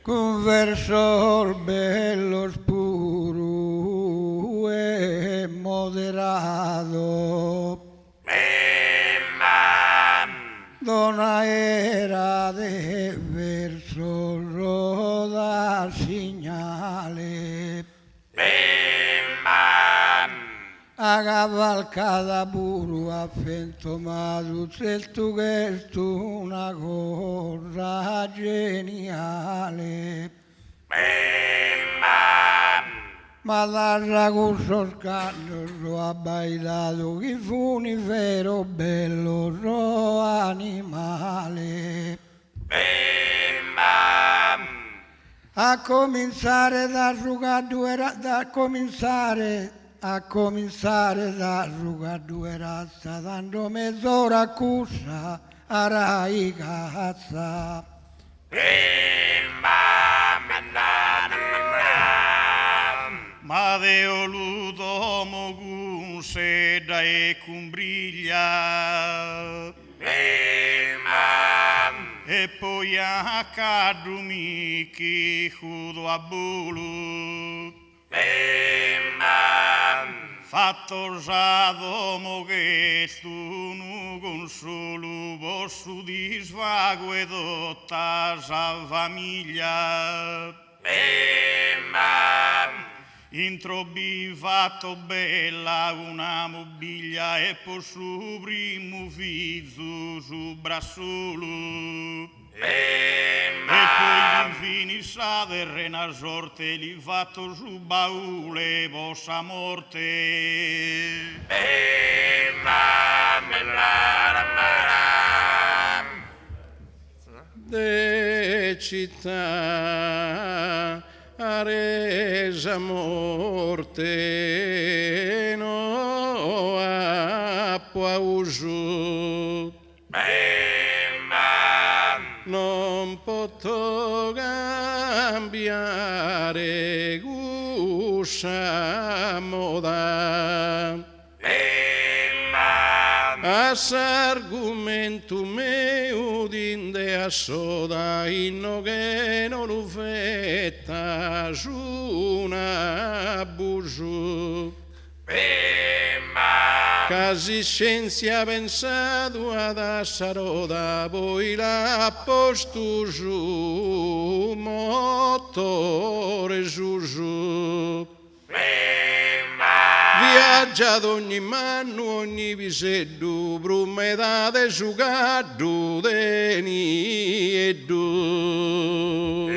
con verso bello puro e moderato donna era de verso roda segnale a cavalcata puro a fentomato, se tu che tu una cosa geniale. Ma da Raguso scanno so abbailato chi fu un vero bello so animale. A cominciare da rugadura, a cominciare da rugadura, sta dando mezz'ora a cussa a rai cazza. Ma deo ludo mogun seda e cumbriglia. E poi a cadumi chi judo a bulu. Fatto giado moghestu nu consolo vostro di svago e dotta sa famiglia. Introbi fatto bella una mobilia e poi su primo figlio su brassolo. E poi infine sa terrena sorte li fatto su baule vostra morte. De città a resa morte no a pauso non posso cambiare gusa moda as argumento meu dinde a soda inno che non lo fetta una abuso casi scienza pensato ad assaroda poi la posto su motore su viaggia ad ogni mano, ogni piseddu, promedate su caddu deni e du.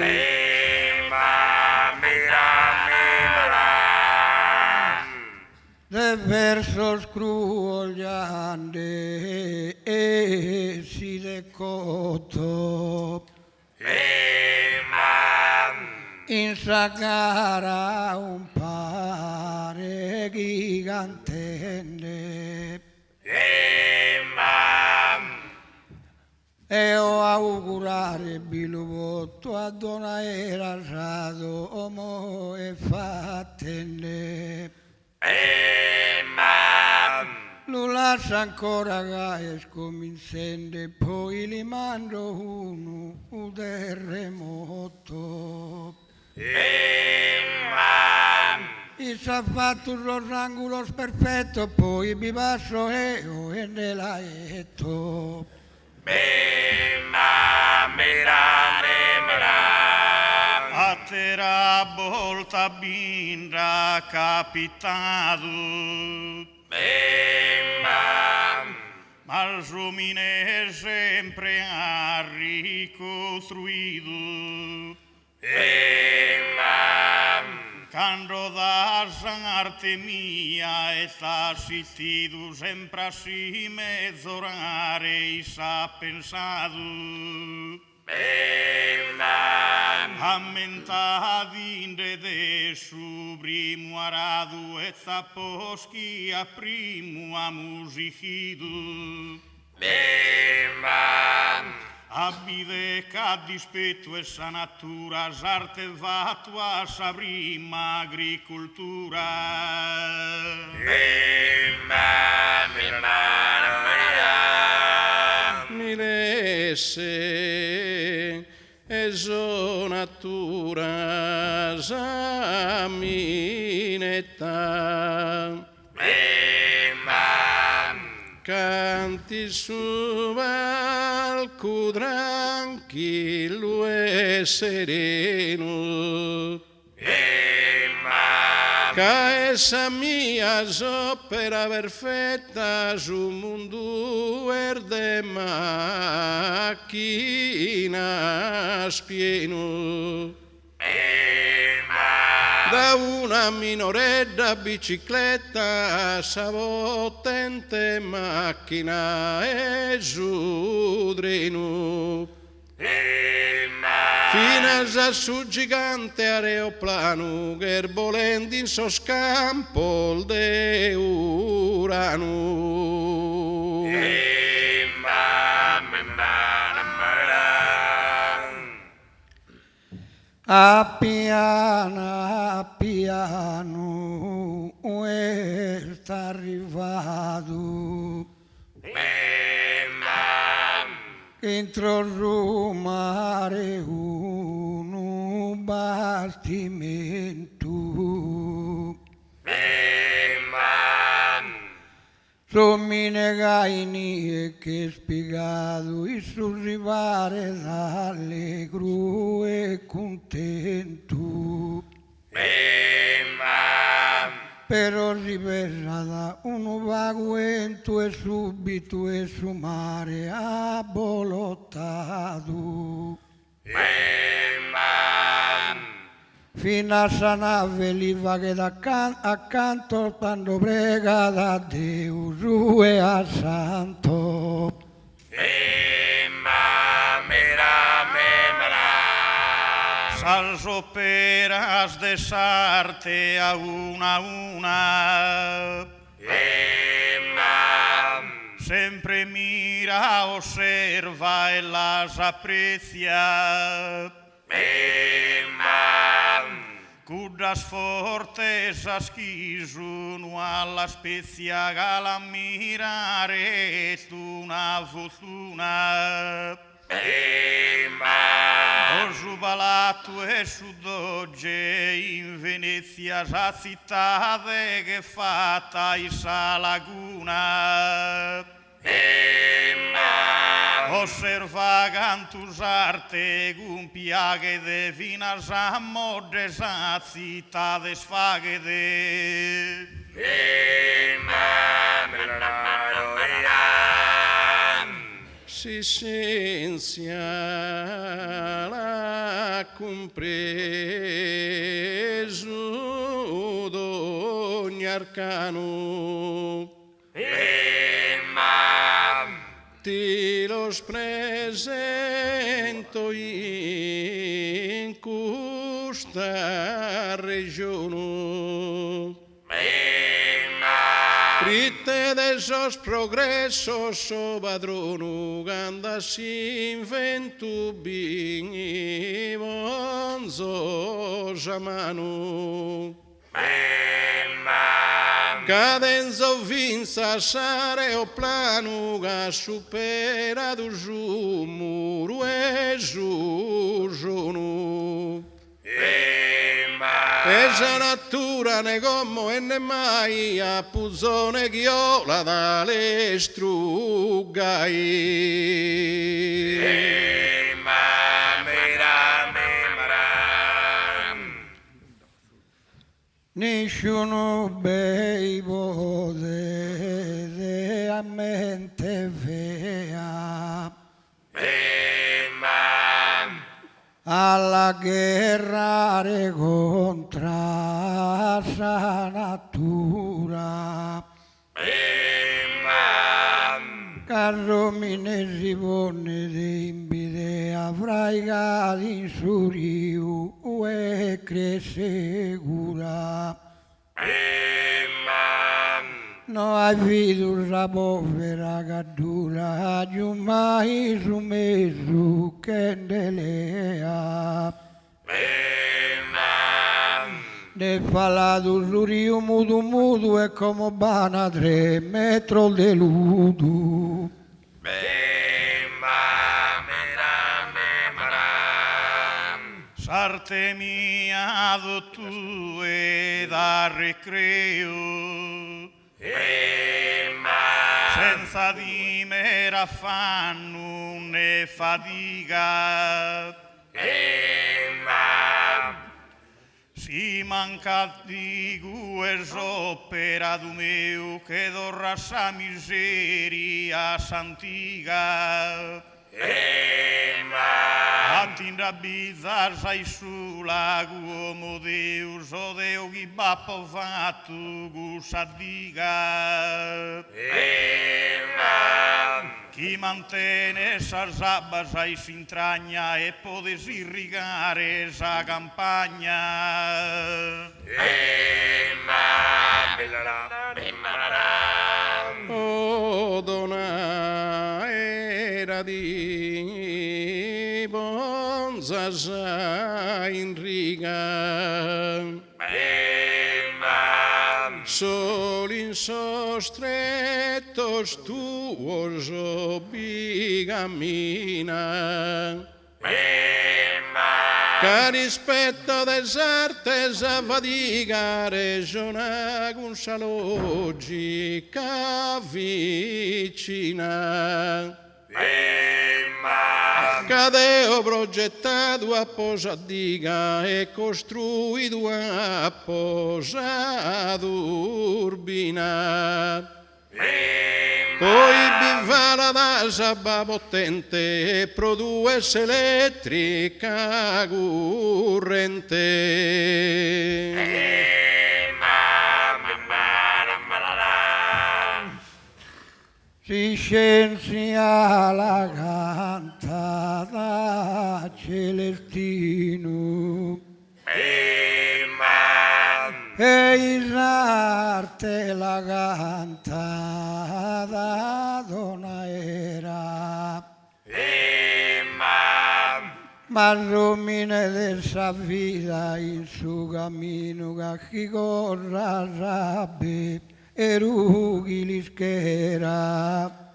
De verso scruogliande e si decotto. In sa gara un pare gigantenne e ho augurare biluvotto a donna era raso omo e fattene lo lascia ancora che scomincende poi li mando un terremoto. E s'ha fatto los ángulos perfetto, poi mi passo e nella etto. A terra volta binda capitato. Ma il rumine sempre ha ricostruito. Quando da arte mia e sta assistido sempre a si mezz'orare e s'ha pensato ammentadinde de su primo arado e sta poschi a primo a musichido abide ca dispetto e sa natura s'arte vatua sa prima agricoltura milese e so natura sa minetta canti su palco tranquillo e sereno cae esa mia opera perfetta su mondo verde macchina spieno. Da una minoredda bicicletta savotente macchina e su treno. Fino a su gigante aeroplano che volendo in so scampo de Urano. A piano sta arrivato entro il mare un bastimento. Sommi negaini che spiegato il suo arrivare dalle gru e contento. Però ripresa da un vaguento e subito e su mare abbolottato. Fino a sta nave lì va che accanto quando prega da Dio su e a santo. Salso peras de sarte a una. Sempre mira, osserva e las aprecia. Cudas fortes chi sono alla spezia gala mirare una fortuna. Ho subalato e su dogge in Venezia la città che fatta isa laguna. Osserva cantus arte gumpiaghe de vinas amode sa città desfaghe de. Si scienza l'ha compreso d'ogni arcano. Ti lo presento in questa regione. Ritte de sos progressos so padrono andassi in ventu bini bonzo jamano. Cadenzo vinza sare o plano ga superato su muro e su sono. Esa natura ne como e ne mai a puzzone ghiola dalle strugai. Nessuno bei de a mente vea. Alla guerra contra sa natura. Carro minesi pone de imbide avrai gadi in suriu e cresegura. No hai visto la povera cadura mai su mesu che delea. Ne parlato suriu mudu e come bana 3 metri de ludu. Sarte mia tu e da ricreo. Senza di me affanno né fatica. Si manca di operato meu che dorra sa miseria s'antiga. Antindra vida sai su lago uomo Deus o Deu che va povato gusadiga. Chi mantene sa sabba sai si intragna e podes irrigare sa campagna. O dona era di bonza sa in riga. Sol in sostrettos tuos obigamina. Che rispetto des artes a fadiga regiona un saloggi vicina. Cadeo progettato a posadiga e costruito a posadurbina. Poi bifala da sabba potente e produesse elettrica corrente. Si scenzia la cantata Celestino e in arte la cantata donna era ma romine della vita in suo cammino che chi corra rabbe e rughi li schera.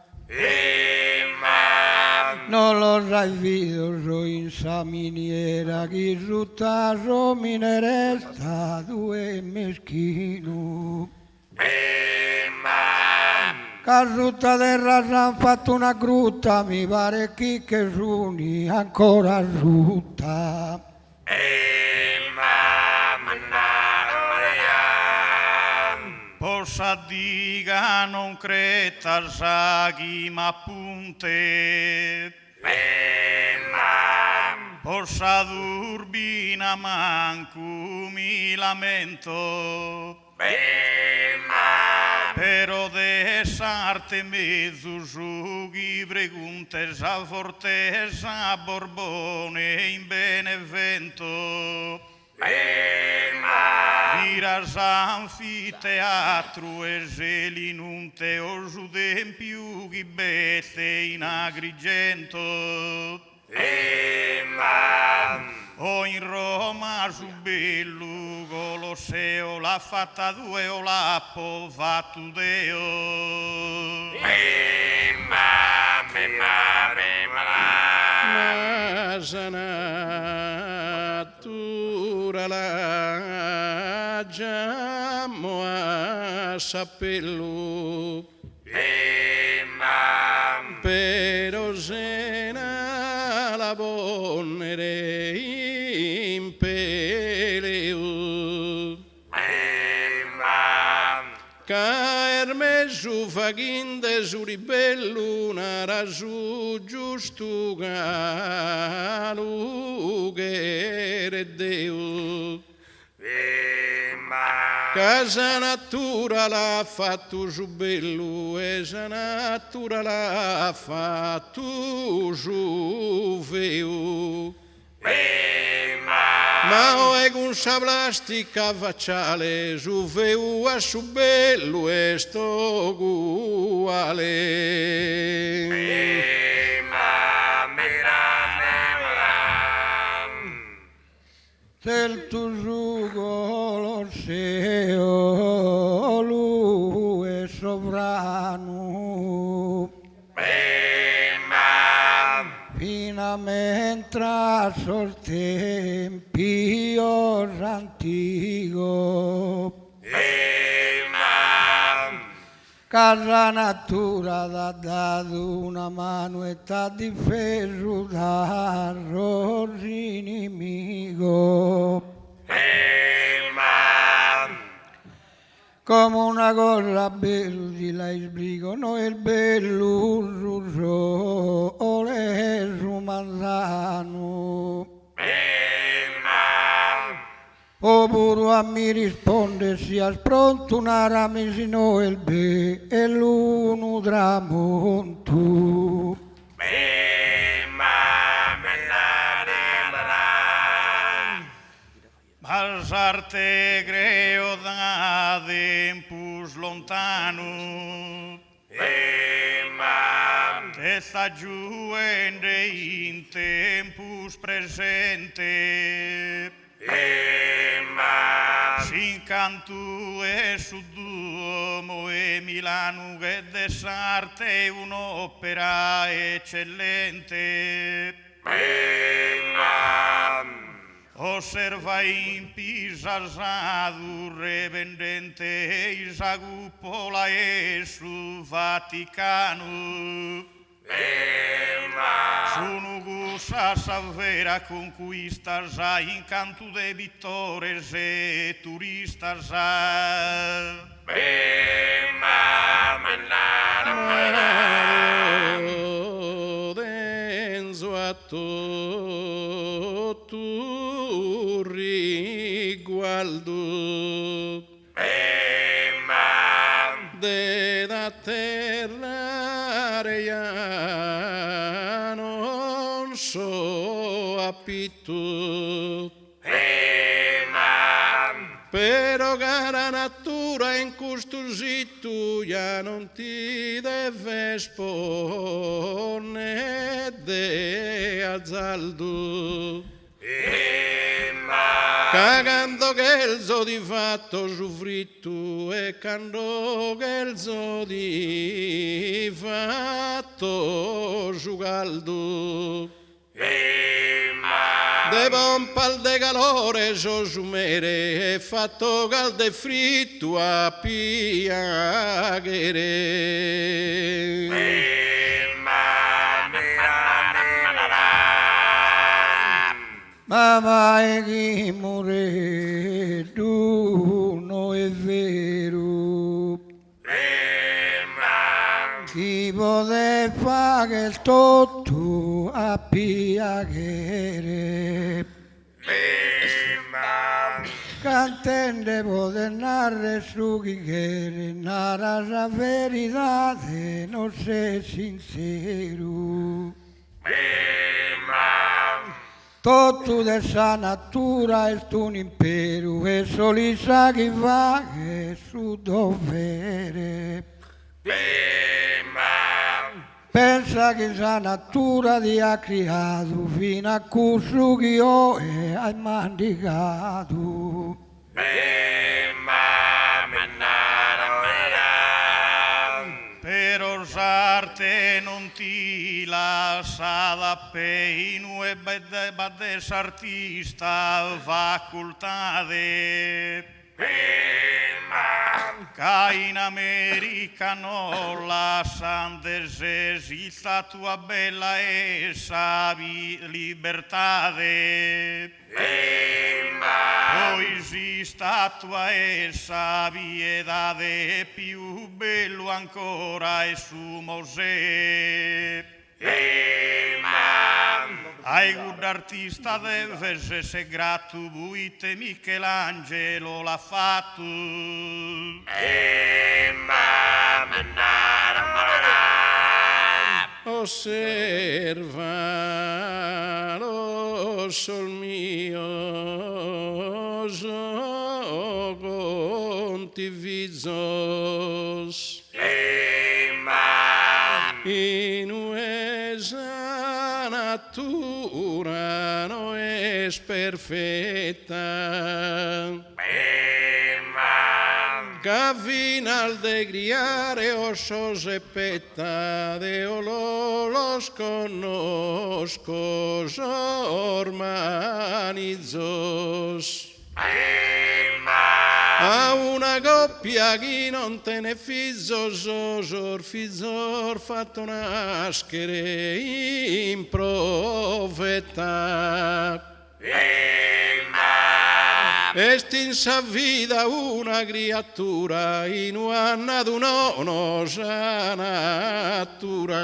Non lo ravido so in sa miniera chi rutta romine resta due meschino. Carrutta terra s'han fatto una grutta, mi pare chi che suni ancora rutta. Possa diga non creta saghi ma punte. Possa d'urbina manco mi lamento. Però de sarte mezzo giughi preguntes a Fortesa a Borbone in Benevento. Miras anfiteatro e gelinunte o giudem più chi bete in Agrigento. O in Roma su bello Colosseo l'ha fatta due o l'ha povato Deo. Ma natura la giammo a sappello. Però se la bonnere in peleu. Caerme su faghinde su ribellu nara su giustu galu che Deu. Casa natura l'ha fatto su bello e sa natura l'ha fatto su feo. Ma o è con sa plastica facciale su feo a su bello e sto uguale. Del tuo Colosseo lui è sovrano. Finamente sul tempio antico. Casa natura t'ha dato una mano e t'ha difeso dal inimico. come una cosa bella di la sbrigono il bello ole su manzano. Oppure a mi risponde sia pronto una ramesino il be e l'uno tramonto. Balsarte creo da tempus lontano, te sta giuende in tempus presente, sin cantu e su Duomo e Milano che desarte un'opera eccellente. Osserva in Pisa Sadurre vendente isa cupola e sul Vaticano. Sono gusa savera conquistas in canto de vittores e turistas. Denso a tu riguardo de da terra rea non so appitto però cara natura in custosito ya non ti deve espone de azzaldo cagando che il zo di fatto soffritto e cando che il zo di fatto su caldo de pompal de calore so sumere e fatto caldo e fritto a piaghere Mamma e chi muore tu non è vero. Chi può fare il tutto a piacere. Cantende può narrare su chi chiede, narra la verità non sei sincero. Tutto dessa natura è un impero e soli sa chi va che su dovere. Pensa che sa natura ti ha creato fino a questo che io hai mandicato. Per osarte non ti lascia da peino e baddes artista facultade. Ca in America non lascian desesista tua bella e savi libertade. Poesista tua e saviedade più bello ancora è su Mosè. Ai good artista deve essere grato, buite Michelangelo l'ha fatto. Osserva lo sol mio conti vizos in uesa natura no es perfetta che final de criare osos e petta de los conozco ormanizos a una coppia che non te ne fizzo fizzor fatto nascere in profeta estinsa vita una creatura in una d'uno sa natura.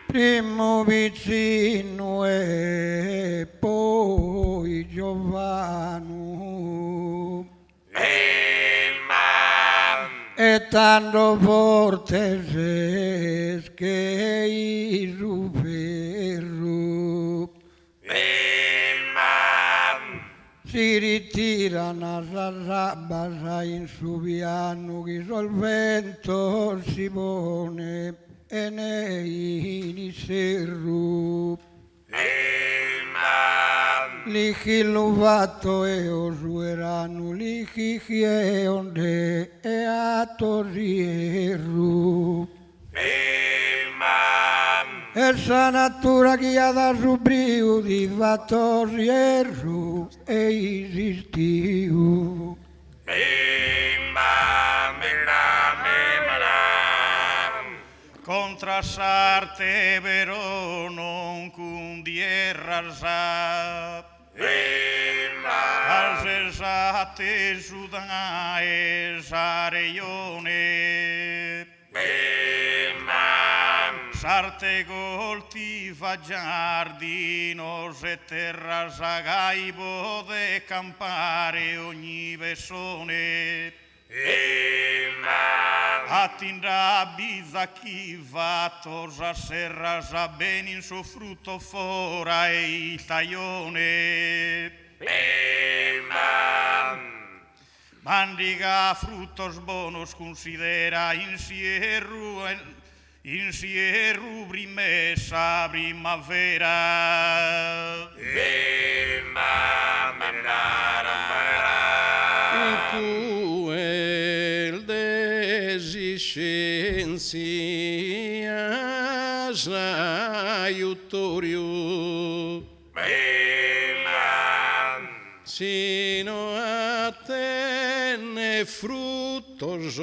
Primo vicino e poi Giovano, e tanto forte sei che i ferro si ritirano a rabba in su piano che sul vento si pone e nei serru li chi lo fatto e o suerano li chi è onde e a torrieru e sa natura che ha da subrio di fatto torrieru e esistiu contrassarte però non cundierra asesate sudae sareione sarte coltiva giardinos e terra sagaibo de campare ogni vesone attindrà bisa chi va torsa serra sa ben in suo frutto fora e il taglione mandiga fruttos bonos considera insierru primessa primavera scienzias aiutoriu sino a tenne fruttos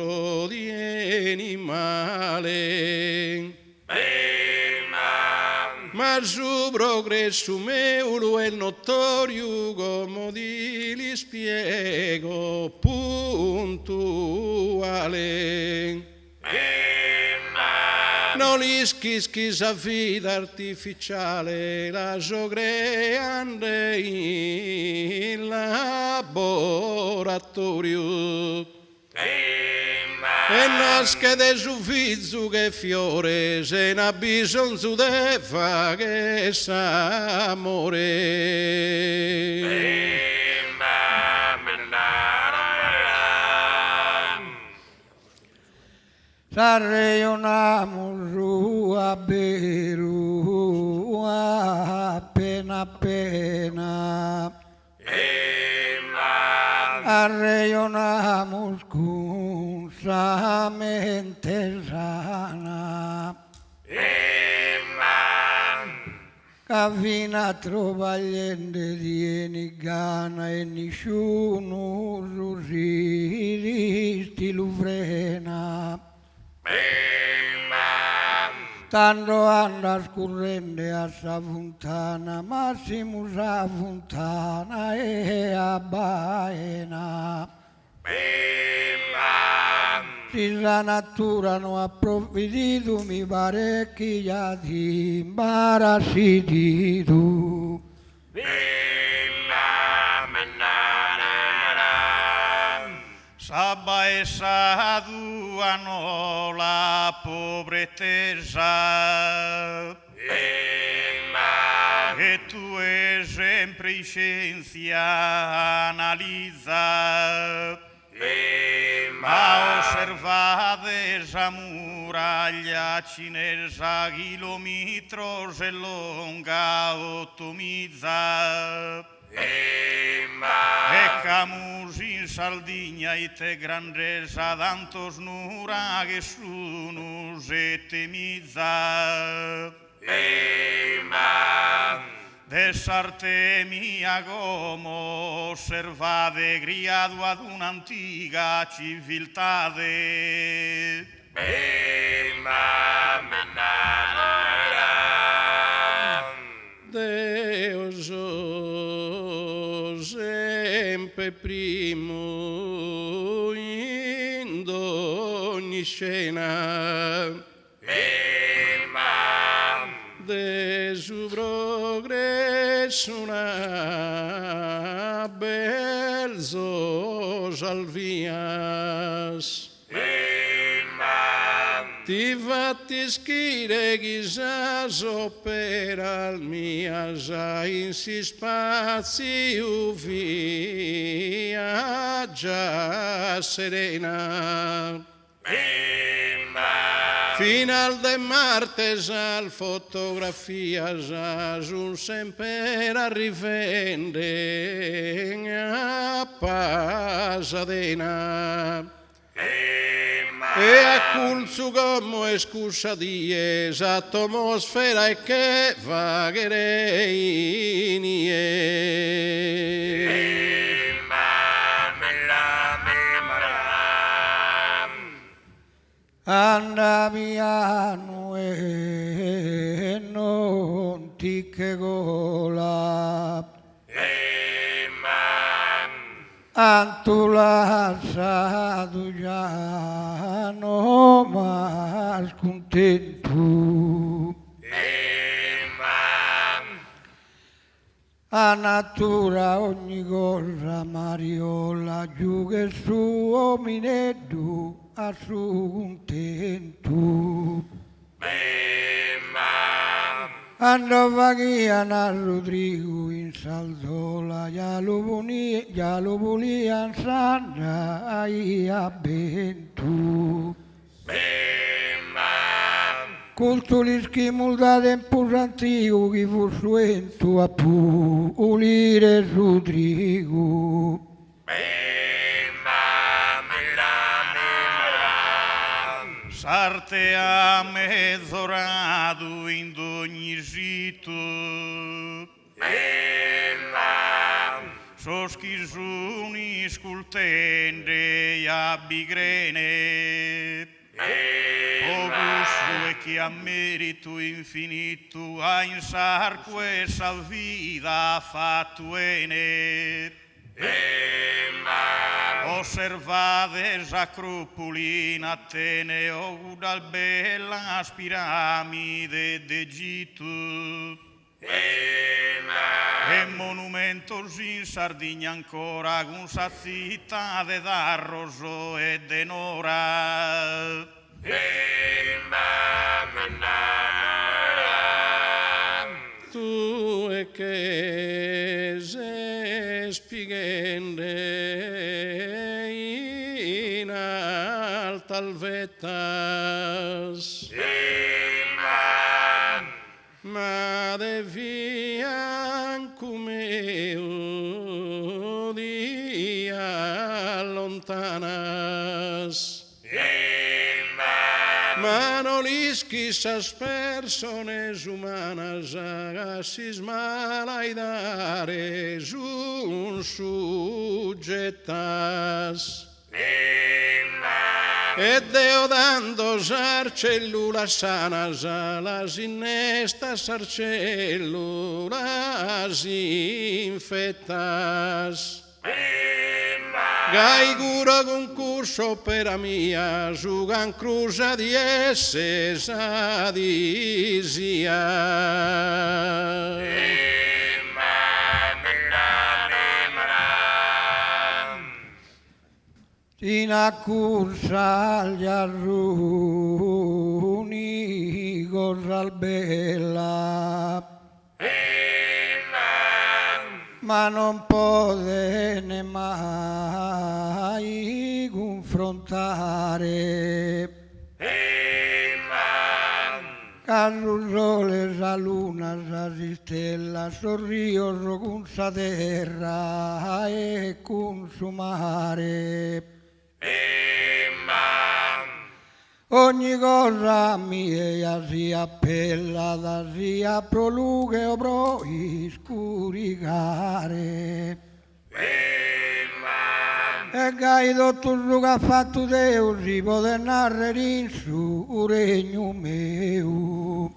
di animale ma su progresso meu è notorio come li spiego puntuale non ischischi sa vita artificiale la so creande in laboratorio e nasce de su fizu che fiore se n'ha bisogno de fa che s'amore Sarreionamo su a beru appena appena arreionamo scusamente sana Cavina trovagliende di gana e nessuno susiristi luvrena tanto anda scurrende a sa fontana massimo sa fontana e a baena si la natura non ha provveduto mi pare che già ti imbarazzitu Sabba e saduano la pobretesa e tu è sempre in scienza analizza ma osservate esa muraglia cinesa chilometros e lunga ottomizza e camus in Sardegna e te grandezza tantos nura che sono e temizza de sarte mia come osservate criado ad un'antica civiltà so sempre primo in ogni scena de su progresso una bel social vias ti fatti schire chissà per il mia in si spazio via già serena final de martes al fotografia un sempre a rivende a Pasadena e a culzu come scusa di atmosfera e che vagherei Andamiano e non ti che gola Antu lasciato già non mas contento a natura ogni cosa mariola giù che su omineddu a su contento andava via a Rodrigo in Salzola già lo volia sanna a Bentu Culto gli schimul da tempo antico che fu suento a pulire Rodrigo Sarte a mezz'orado in ogni gito Soschisuni scultende a bigrene Ogusso e che a merito infinito a insar questa vita fattuene Osservate Acropoli in Atene o dal bella piramide d'Egitto e monumentos in Sardegna ancora con sazitta de d'arroso e de nora tu e che se spiegende in alta alvetas ma de fianco meo di allontanas ma non isquisas persones humanas agassis malaidare un suggetas e Deo dando células sanas a las innestas células infectas Gaigura concurso per a mia jugan cruza di esse sadisia in accursa agli arruni gorral bella ma non potene mai confrontare Carrusole, la luna, la stella, sorrio con sa terra e consumare ogni cosa mia si appella, si prolunghe o pro scuricare. E gai tutto che ha fatto Dio si può narrare in su regno mio.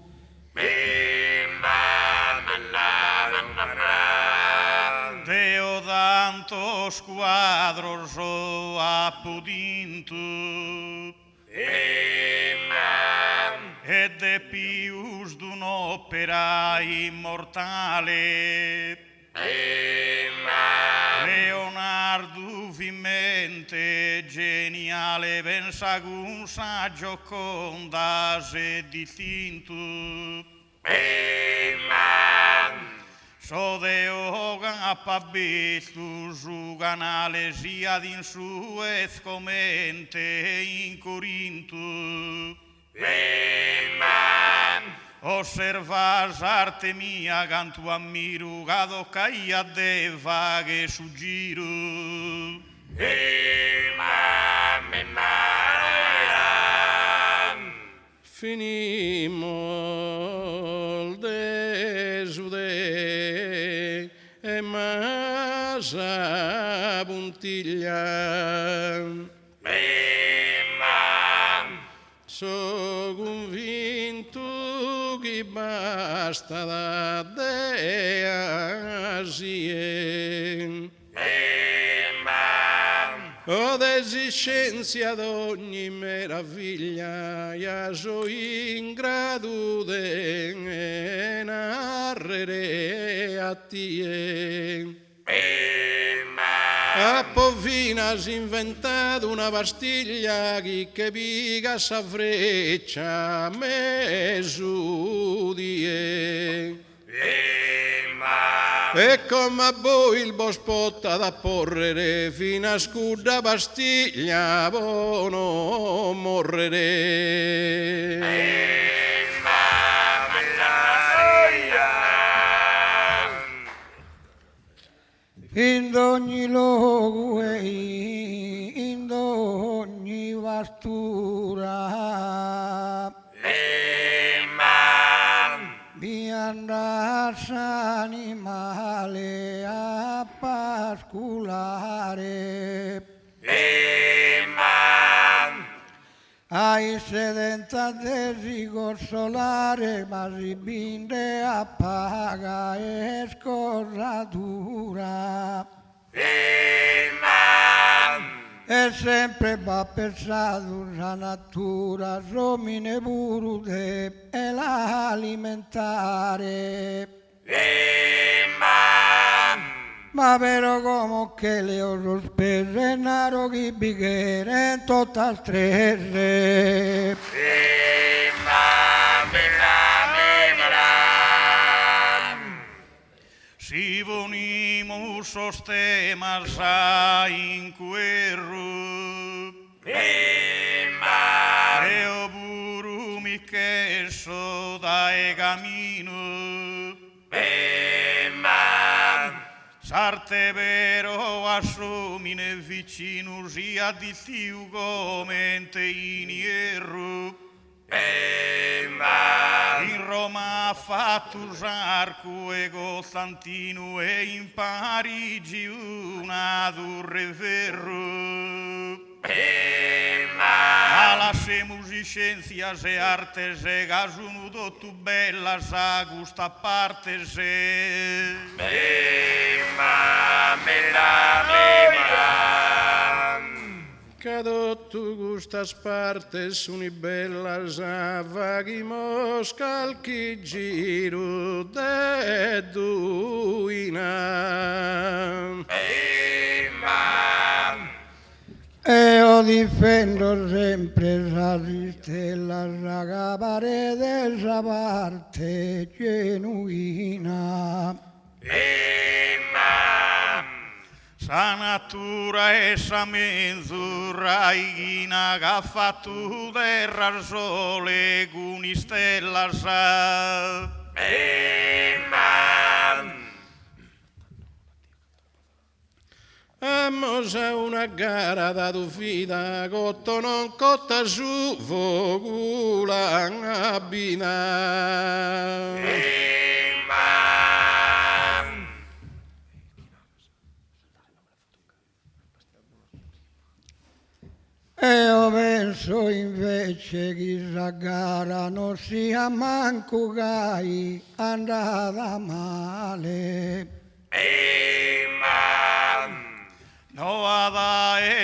tantos cuadros ho apudinto e de pius d'un'opera immortale Leonardo vimente geniale pensa un saggio condas e distinto so de oga pabistu juganale sia din Suez comente in Corinto Osservas arte mia canto ammiro gado caia de vaghe su giro Finimos de Jude e masa puntiglia so convinto che basta da Asie o d'esistenza d'ogni meraviglia io so in grado di narrare a te a Povina si è inventato una pastiglia che piega sa freccia mesudie e come a voi il bospotta da porrere fino a scudda pastiglia voi non morrere in ogni luogo e in ogni vastura mi andas animale a pasculare ai sedenta de rigor solare ma si binde a paga e scorratura e sempre va pensato la natura romine burude e l'alimentare ma però come che le ho sospese naro chi bicchiere in tutta strese si vonimus sostemas a inquerru eo buru mi queso da e camino sarte vero assumine vicino sia di tiu comente in ierru in Roma ha fatto Sarco e Costantino e in Parigi una durre ferro alla se musicenzia se arte se gasunudo tu bella sa gusta parte se Cada tu gustas partes uni bellas avagimos calchi giro de duina. io difendo sempre la stella la parete sa parte genuina sa natura e sa menzura igina che ha fatto terra sole con stella sa Amos a una gara da dufida, cotto non cotta su vocula abbina. E io penso invece che la gara non sia manco gai andata male. Amen.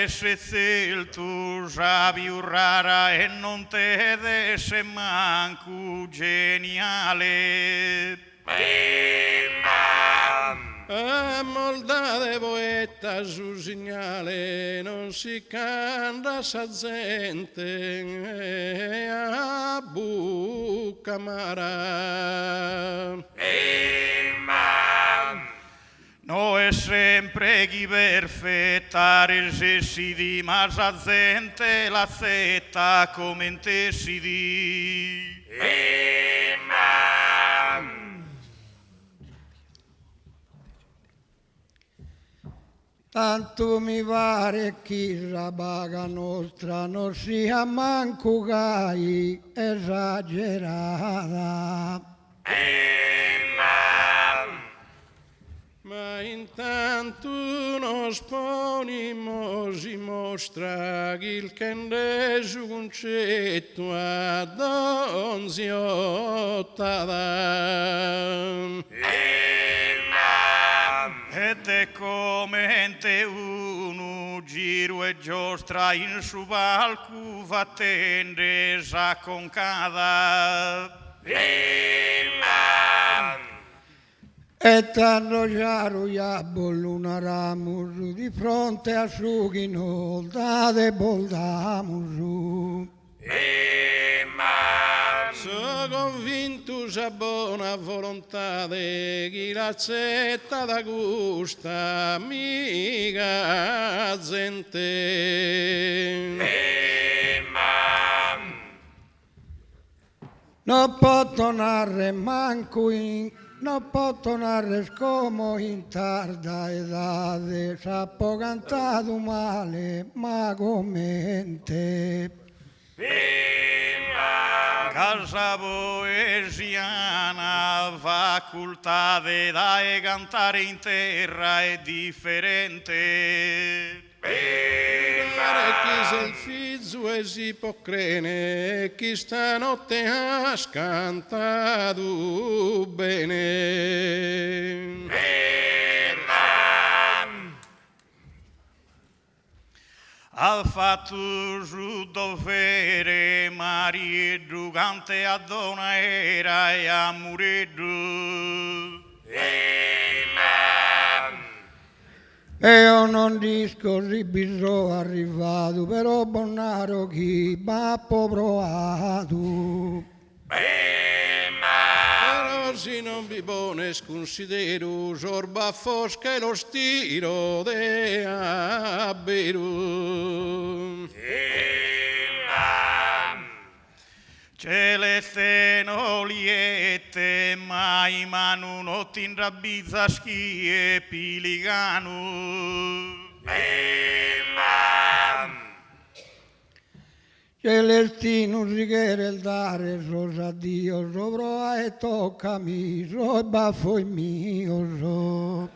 essere tu sapi rara e non te desse manco geniale. A molda de poeta su segnale non si canta sa gente a bucamara. No è sempre chi perfetta resessi di ma sa gente la zetta come in te si di. Tanto mi pare che la paga nostra non sia manco gai esagerata. Ma intanto non sponimo si mostra che il candeso concetto a donziotta. Ed è come te uno giro e giostra in su palco va tende sa concada. E tanto chiaro ya bolluna ramusu di fronte a su chi non date boldamusu. Sono convinto sa buona volontà di chi l'accetta da gusta mica gente. Non può tornare manco non può tornare scomo in tarda età, sappo cantato male, ma commente. Casa poesiana, facoltà da cantare in terra è differente. Pare chi se il figlio e si può credere chi stanotte ha scantato bene. Ha fatto su dovere Marieddu cante a donna era e a Mureddu. E io non disco si bisogna arrivato, però Bonnaro chi va provato. Però se non vi pone sconsidero sorba fosca e lo stiro de abberu. Celeste noliette, mai manu non ti inrabbizza schie piliganu. Celestino si chiede dare rosa a Dio, sopra e toccami, so baffo il mio so.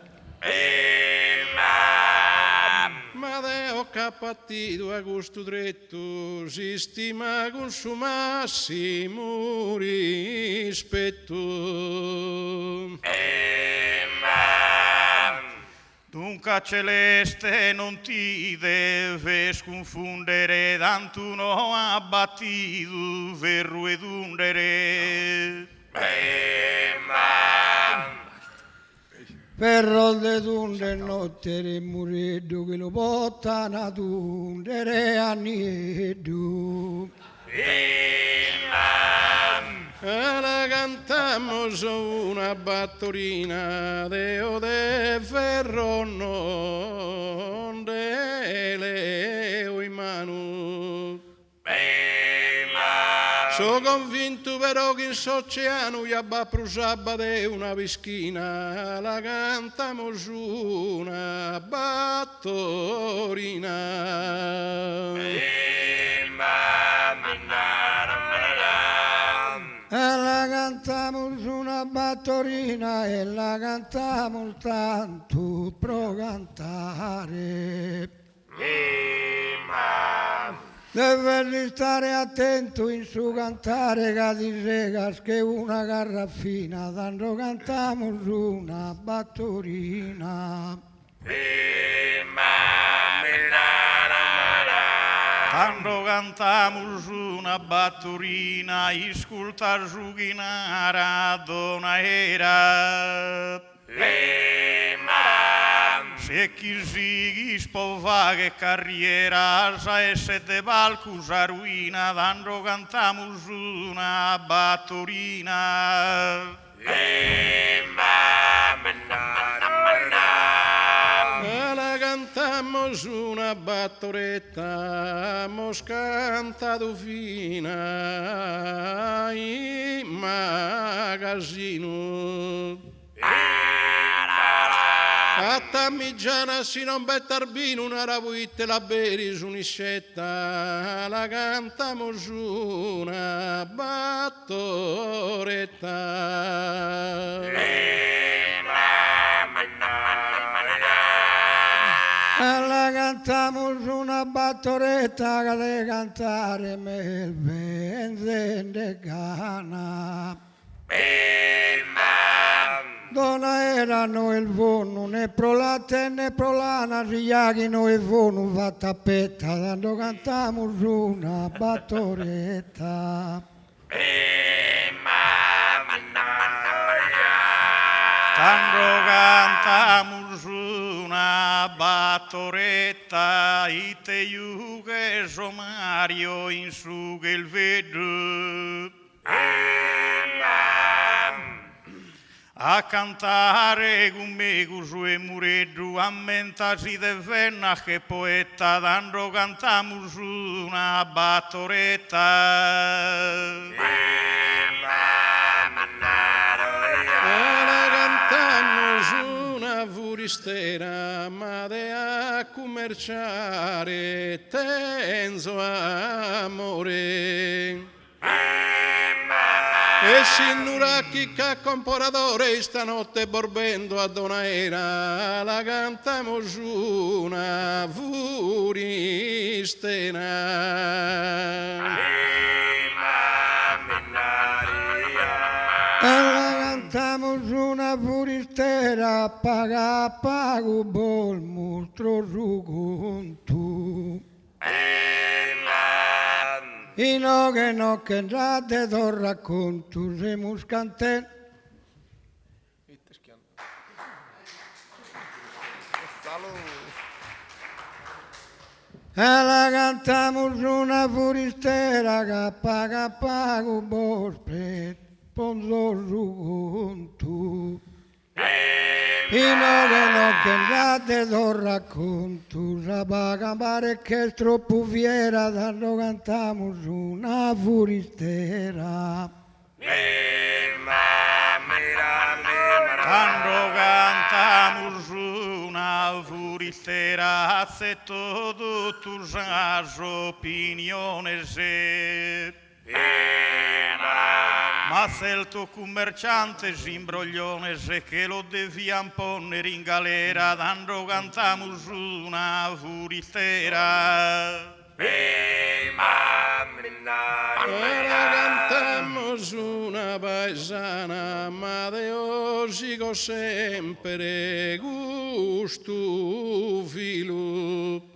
Ma Deo capatito a gusto dretto si stima con suo massimo rispetto. Dunque celeste non ti deve sconfondere, tanto no abbattido verro ed undere. Perro de tunde notte re mureddu che lo portano a tundere a nieddu. La cantammo su una battorina Deo de ferro non de leo in mano. Sono convinto però che in s'oceano gli abba prusabba de una vischina la cantammo su una battorina. E la cantiamo su una battorina e la cantiamo tanto pro cantare. Deve stare attento in su cantare che ti segas che una carraffina, tanto cantiamo su una battorina. cantamos una batturina, isculta giuginara dona era. Se chi siguis povaghe carriera, sa esse de balcusa ruina, dando cantamos una batturina. La cantamos una battoretta, mos cantado fina in magazzino. A Tammigiana si non bettarbino una ravuitte la beri su un'iscetta, la cantamos una battoretta. La cantamos una battoretta che de cantare me il benzende gana. Dona erano il vonu, né pro latte né pro lana, riaghino il vonu va tappetta, dando cantamos una battoretta. Tanto cantamos una battoretta, ite iughe somario in su che il vedo. A cantare con me su e mureddu, a mentasi de venna che poeta, dando cantamos una battoretta. Una furistera, ma de a commerciare tenzo amore. E signora chicca comporatore stanotte borbendo a dona era, la cantamos una furistera. La cantamos una furistera, paga pago bol mostro su contu. I no che entrate do racconto, se muscanten. La cantamos una furistera, che paga pago bol ponzo su contu. I no che entrate do racconto, sa paga pare che è troppo fiera, danno cantamos una furistera. Quando cantamos una furistera, hace todo tus opiniones. Ma se il tuo commerciante si imbroglione, se che lo devian ponere in galera, dando cantamos una furistera. Cantamos una paesana, ma de osico sempre gusto filo.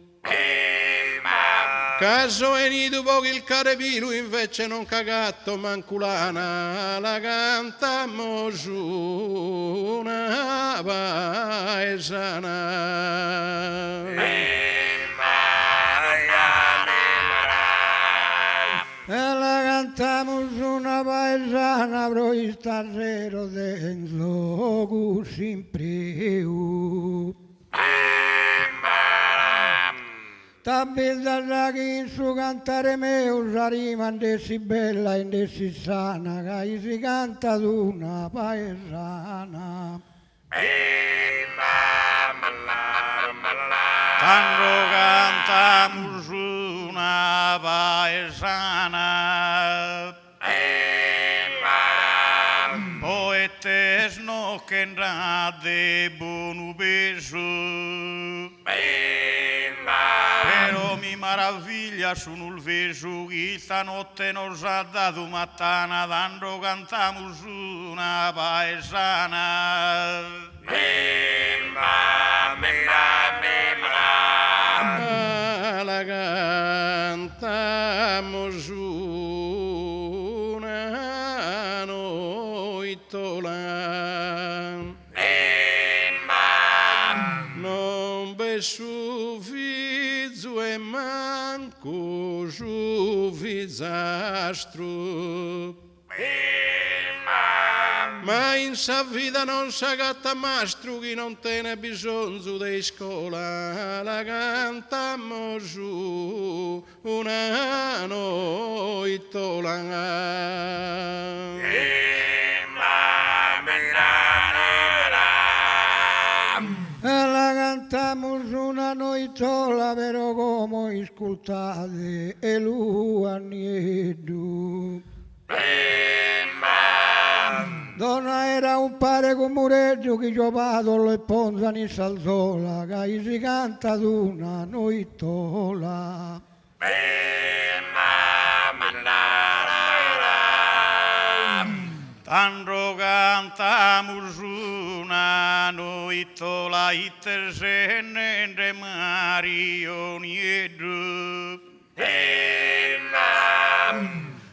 Caso è nido poco il carepilu, invece non cagatto manculana, la cantamos una paesana. La cantamos una paesana, bro istarrero dentro gusimpriu. Tabbilla che in su cantare meu sa rima indessi bella indessi sana, che si canta ad una paesana. Quando cantamos una paesana, poetes no che de buon beso. Però mi maraviglia sono il veso che stanotte nos ha dato mattana, dando cantamos una paesana. La canta su fizu e manco su fizastro. Ma in sa vita non s'agatta mastro chi non tiene bisogno di scuola, la cantammo su una noittola. La cantamos una noittola, però come ascoltate e lui anniedu. Donna era un pare con mureggio che giovato e ponzano in salzola, che si canta ad una noittola. Tanto cantamus una noittola ittersene de Marioniedu.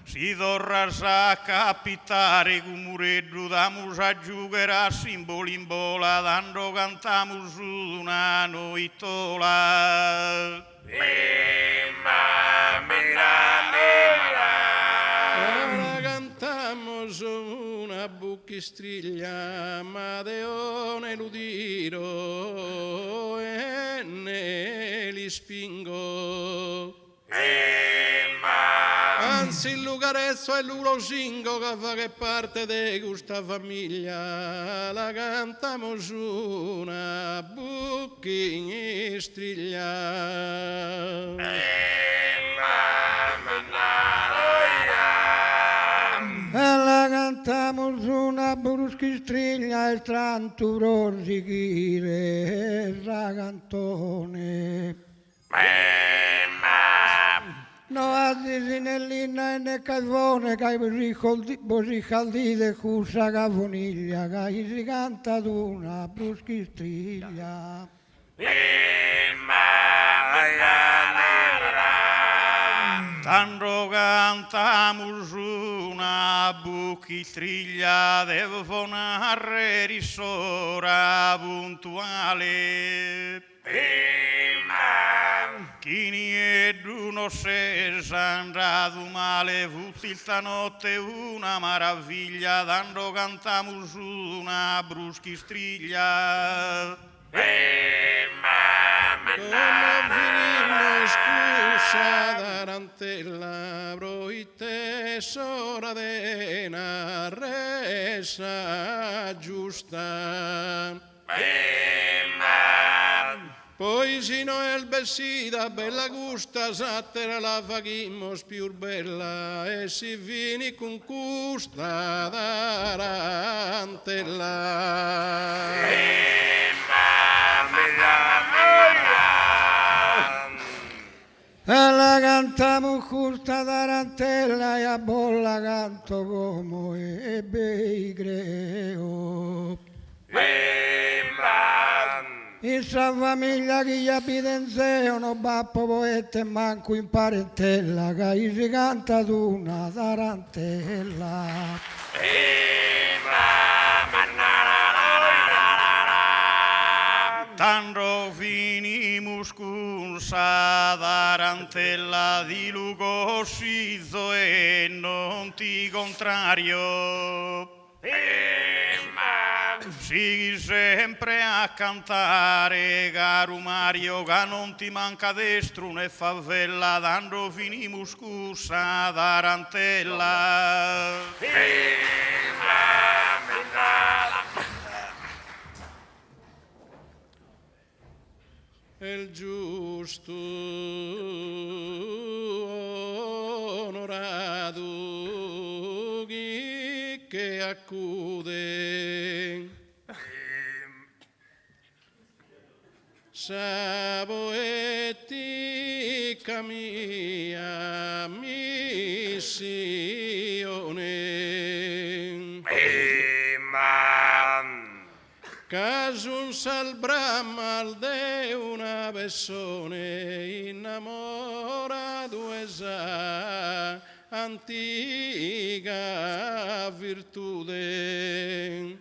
Si torras a capitare con mureddu damus a giugare a simbolimbola, tanto cantamus una noittola. Ora cantammo una bucchistriglia, ma deone l'udiro e ne li spingo. Anzi il lugarezzo è l'urosingo che fa che parte di questa famiglia, la cantammo su una bucchistriglia. La cantamos una bruschistriglia e tanto rosichire e ragantone. No azzi nell'inna e nel cavone che ricaldite cusa cafoniglia che si canta ad una bruschistriglia. Tanto cantamus una bucchistriglia, devo fonare risora puntuale. Chi nieddu non si è andato male, fu stanotte una maraviglia, tanto cantamus una bruschistriglia. Come finimmo scusa tarantella, proite sora dena resa giusta. Poi sino el bessida bella gusta, sattera la faghimos più bella e si vini con custa tarantella. E la cantamos justa tarantella e a bolla canto come e bei creo. In sa famiglia chi gli abita in seo non bappo poeta e manco in parentela che si canta ad una tarantella. Tanto finimus con sa tarantella di Lugo Scizzo e non ti contrario. Sii sempre a cantare, caro Mario, che non ti manca destro né favella, tanto finimus con sa tarantella. Il giusto onorato chi che accude sa poetica mia missione caso sal brama al de una persona innamorato esa antica virtute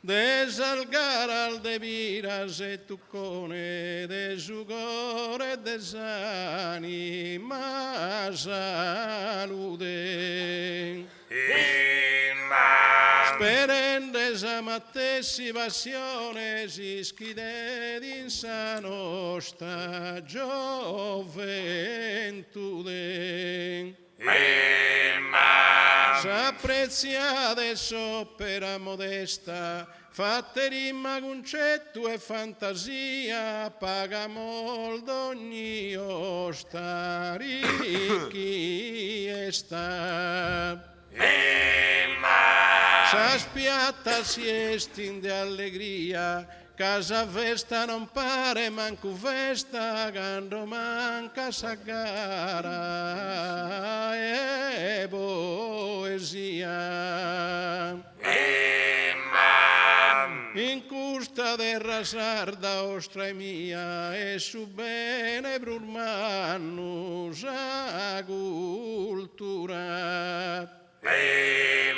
de salgar al de viras e tuccone, de sugore e desanima salude. Sperende sa mattessi passione si schide in sa nostra gioventù. S'appreziate s'opera modesta, fatte rima concetto e fantasia, paga molto ogni osta, ricchi e sta. Sa spiatta si estinde allegria, casa festa non pare manco festa, quando manca sa gara e poesia. In custa terra sarda ostra e mia, e su bene brurmannu sa cultura. E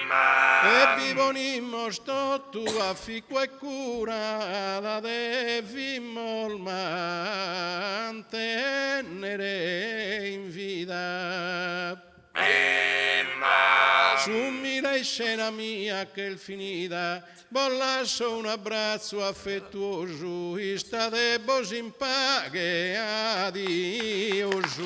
vivonimmo sto tu afficco e cura, la devimmo il mantenere in vita. Summila in scena mia che il finita, bollasso un abbraccio affettuoso, istate bos in paghe, adioso.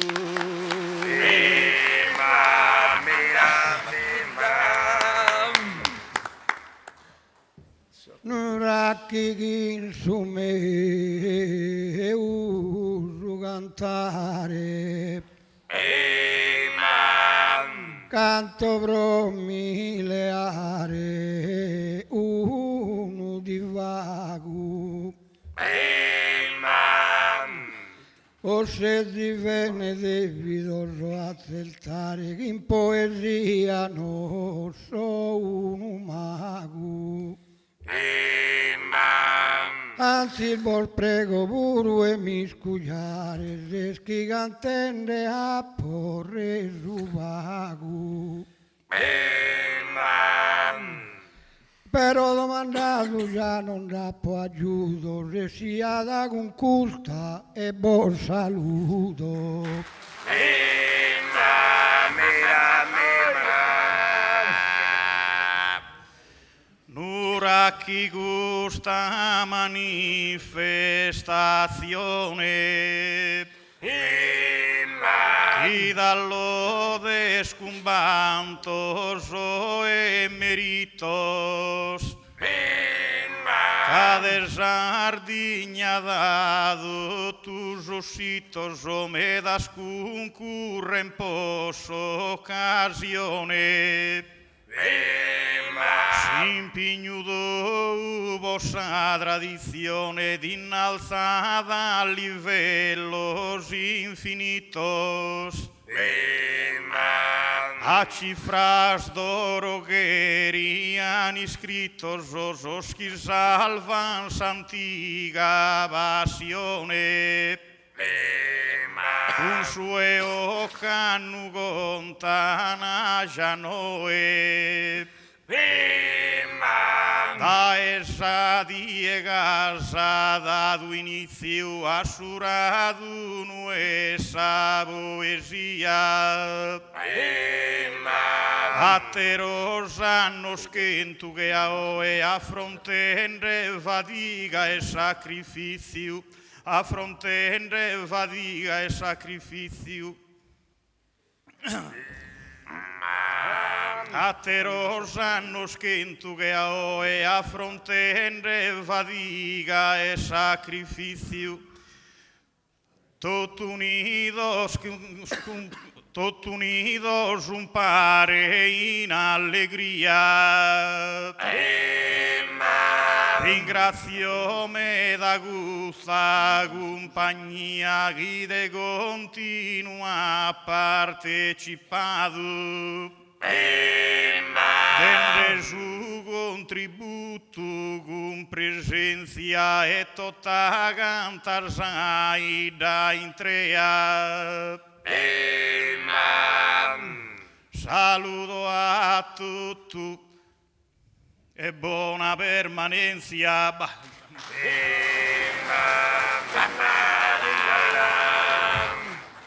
Nuraki kin sume usu cantare. Canto pro mileare uno di vago. O se divenne devido a saltare che in poesia non so un mago. Anzi il bol prego pure e mi scugliare se chi cantende a porre su vago. Però domandato già non dà po' aiuto, se sia da conculta e buon saluto. Nura chi gusta manifestazione, chi dallo descumbantos e meritos, cada sardinha dado tus ositos o me das concurren pos occasione. S'impignudo vossa tradizione d'innalzada a livellos infinitos, a cifras d'oro querían inscritos os que salvan s'antiga pasione. Un sueo canu gontana ya no è. Da essa diegasa dado inicio a surado nuestra poesia. Ateros annos que en tu e affrontende fadiga e sacrificio, affrontende fadiga e sacrificio. Ateros annos que en tu e affrontende fadiga e sacrificio. Tot unidos un pare in allegria. Ringrazio me da gusta compagnia chi de continua partecipato. Dende su contributo con presenza e tutta cantar saida in trea. Saludo a tutti e buona permanenza. Viva